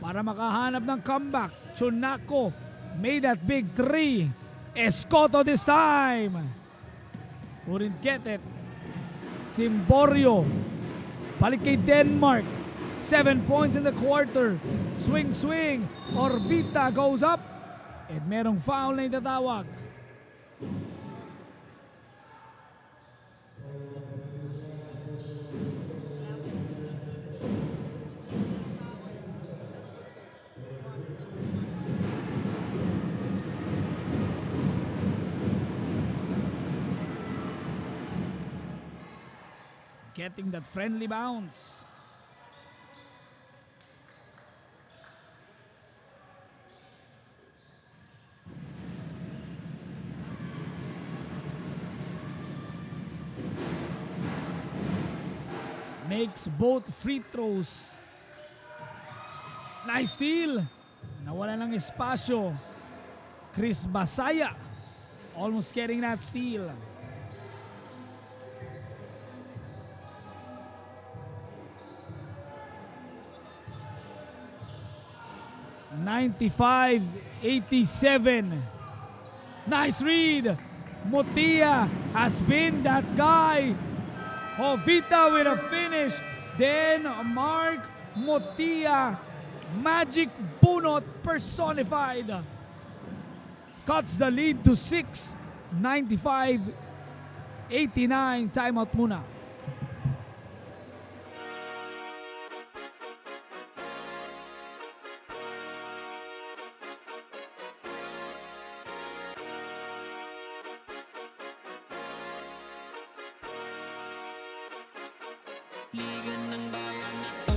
para makahanap ng comeback. Chunaco made that big three. Escoto this time couldn't get it. Simborio balik kay Denmark. 7 points in the quarter. Swing. Orbita goes up at merong foul na itatawag. Getting that friendly bounce. Makes both free throws. Nice steal. Nawala ng espasyo. Chris Basaya almost getting that steal. $95-87. Nice read. Motia has been that guy. Jovita with a finish. Then Mark Motia, magic bunot personified, cuts the lead to 6. 95-89. Timeout muna. Liga ng bayan na to,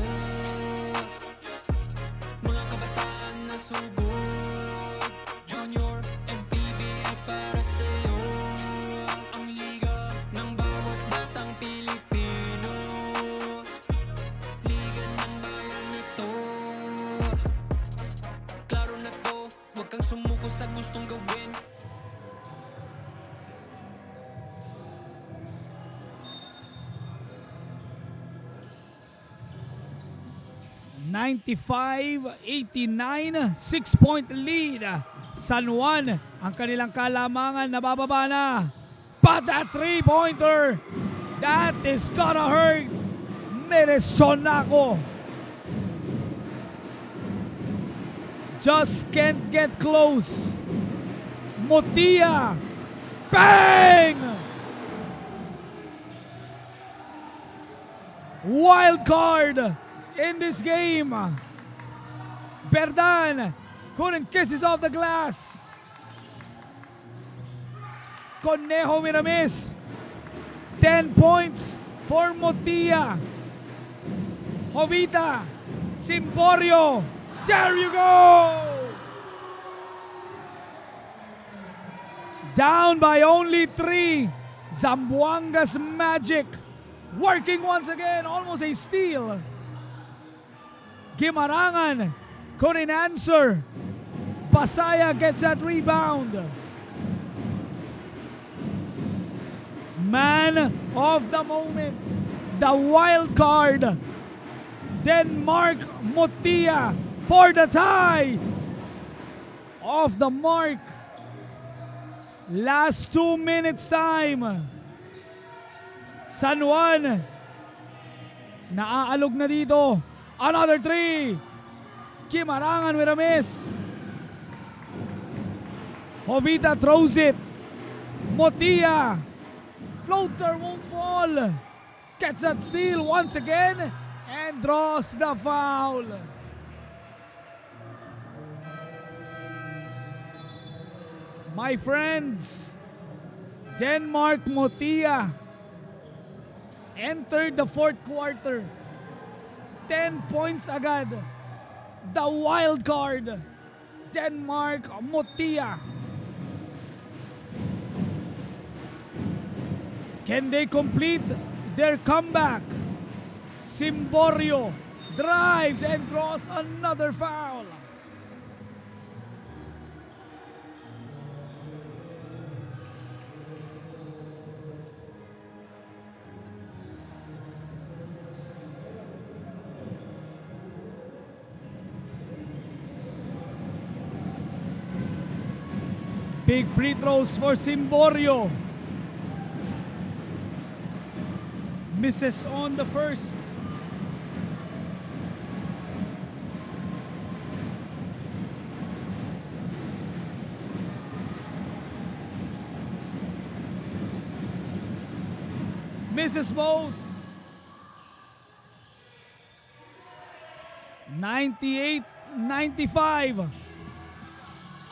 mga kabataan na sugod. Junior and PBL para sa'yo. Ang liga ng bawat batang Pilipino. Liga ng bayan na to. Klaro na to, huwag kang sumuko sa gustong gawin. $95-89, 6-point lead. San Juan, ang kanilang kalamangan, nabababa na. But that three-pointer, that is gonna hurt. Meresonaco just can't get close. Motia, bang! Wild card in this game. Berdan couldn't kiss it off the glass. Conejo with a miss. 10 points for Motia. Jovita, Simborio, there you go! Down by only 3. Zamboanga's magic working once again, almost a steal. Gimarangan couldn't answer. Basaya gets that rebound. Man of the moment, the wild card. Then Mark Motia for the tie. Off the mark. Last 2 minutes time. San Juan, naaalog na dito. Another three. Kimarangan with a miss. Jovita throws it. Motilla. Floater won't fall. Gets that steal once again and draws the foul. My friends, Denmark Motilla entered the fourth quarter. 10 points agad. The wild card, Denmark Motilla. Can they complete their comeback? Simborio drives and draws another foul. Big free throws for Simborio. Misses on the first. Misses both. 98-95.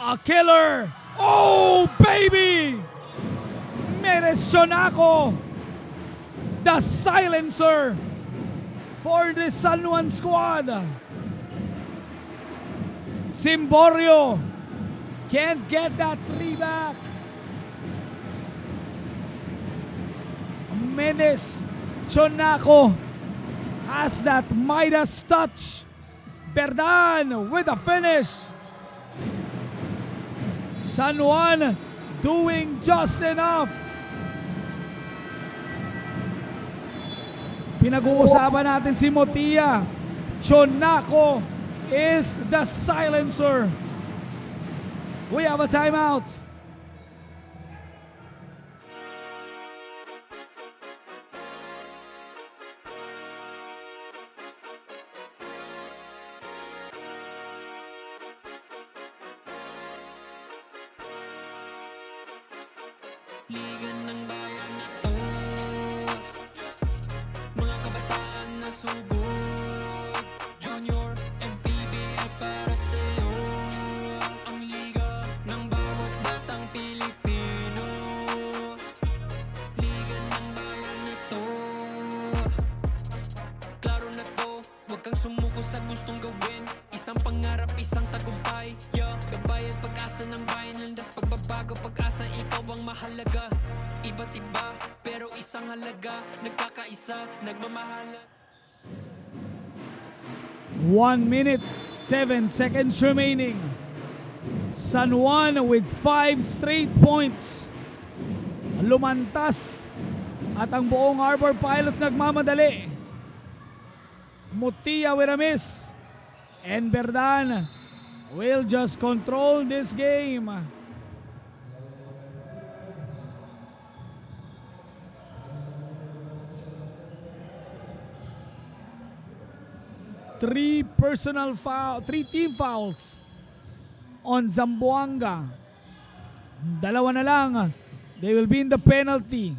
A killer. Oh, baby! Menes Chonaco, the silencer for the San Juan squad. Simborio can't get that three back. Menes Chonaco has that Midas touch. Berdan with a finish. San Juan doing just enough. Pinag-uusapan natin si Motilla. Chonaco is the silencer. We have a timeout. Liga ng bayan na to, mga kabataan na sugod. Junior and PBL para sa'yo. Ang liga ng bawat batang Pilipino. Liga ng bayan na to. Klaro na to, huwag kang sumuko sa gustong gawin. Isang pangarap, isang tagumpay. Gabay at pag-asa ng bayan. Landas pagbabago, pag-asa, ikaw ang mahalaga. Iba't iba, pero isang halaga. Nagkakaisa, nagmamahala. 1 minute, 7 seconds remaining. San Juan with 5 straight points. Lumantas at ang buong Arbor Pilots nagmamadali. Motilla with a miss. And Berdan will just control this game. Three team fouls on Zamboanga. Dalawa na lang. They will be in the penalty.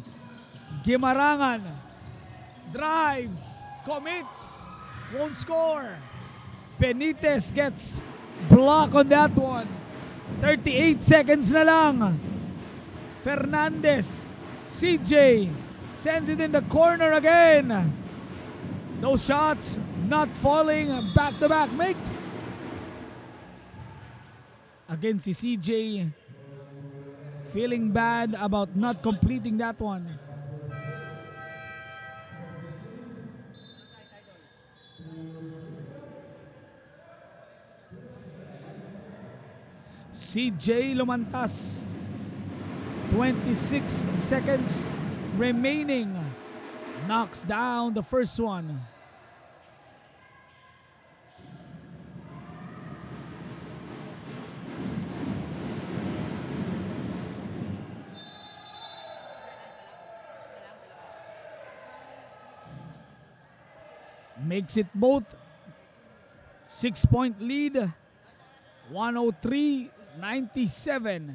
Gimarangan drives, commits, won't score. Benitez gets block on that one. 38 seconds na lang. Fernandez, CJ sends it in the corner again. Those shots not falling. Back-to-back makes. Again si CJ feeling bad about not completing that one. CJ lumantas. 26 seconds remaining. Knocks down the first one. makes it both 6-point lead, 103-97.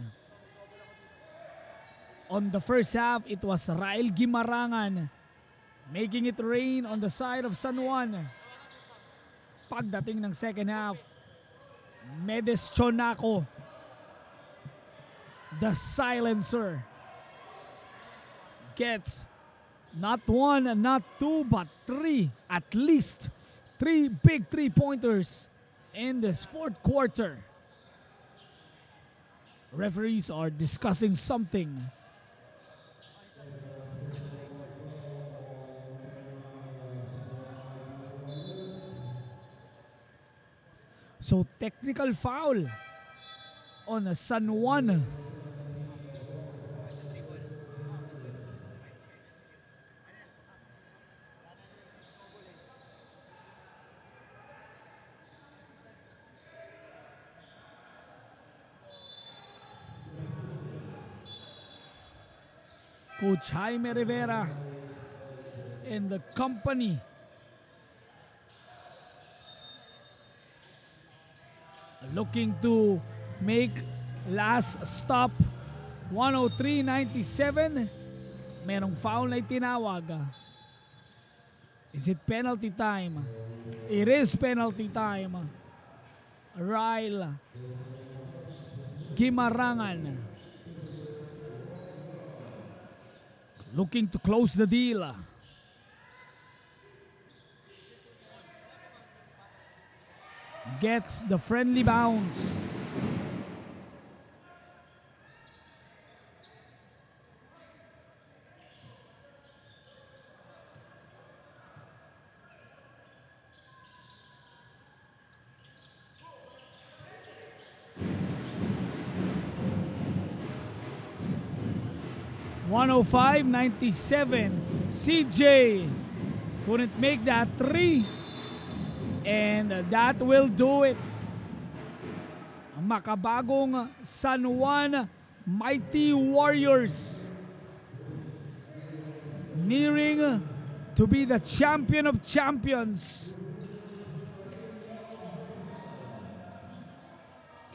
On the first half, it was Rael Gimarangan making it rain on the side of San Juan. Pagdating ng second half, Medes Chonaco, the silencer, gets not one, not two, but three, at least three big three-pointers in this fourth quarter. Referees are discussing something. So technical foul on San Juan. Coach Jaime Rivera and the company looking to make last stop. 103-97. Merong foul na itinawag. Is it penalty time? It is penalty time. Rael Gimarangan looking to close the deal. Gets the friendly bounce. (105-97). CJ couldn't make that three, and that will do it. Makabagong San Juan Mighty Warriors nearing to be the champion of champions.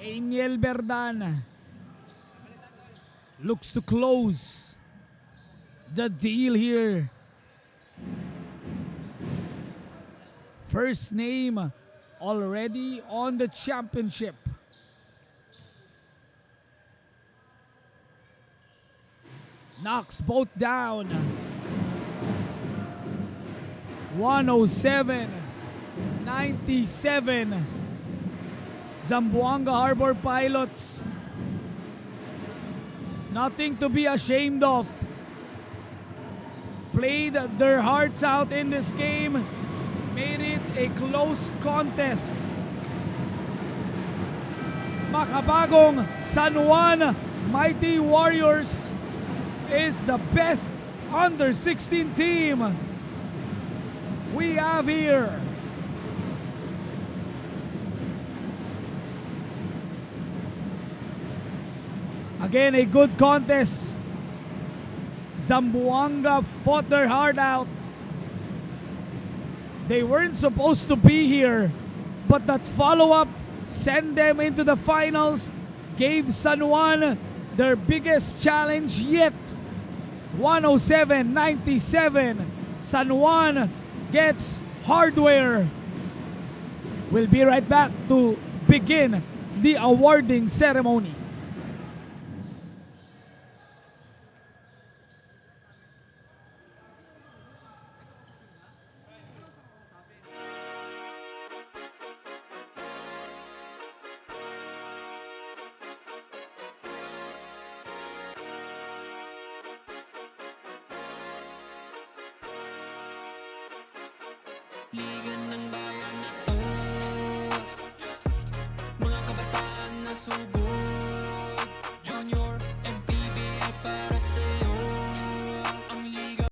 Aniel Berdan looks to close the deal here. First name already on the championship. Knocks both down. 107-97. Zamboanga Harbor Pilots, nothing to be ashamed of. Played their hearts out in this game, made it a close contest. Makabagong San Juan Mighty Warriors is the best under 16 team we have here. Again, a good contest. Zamboanga fought their heart out. They weren't supposed to be here, but that follow-up sent them into the finals, gave San Juan their biggest challenge yet. 107-97. San Juan gets hardware. We'll be right back to begin the awarding ceremony. Liga ng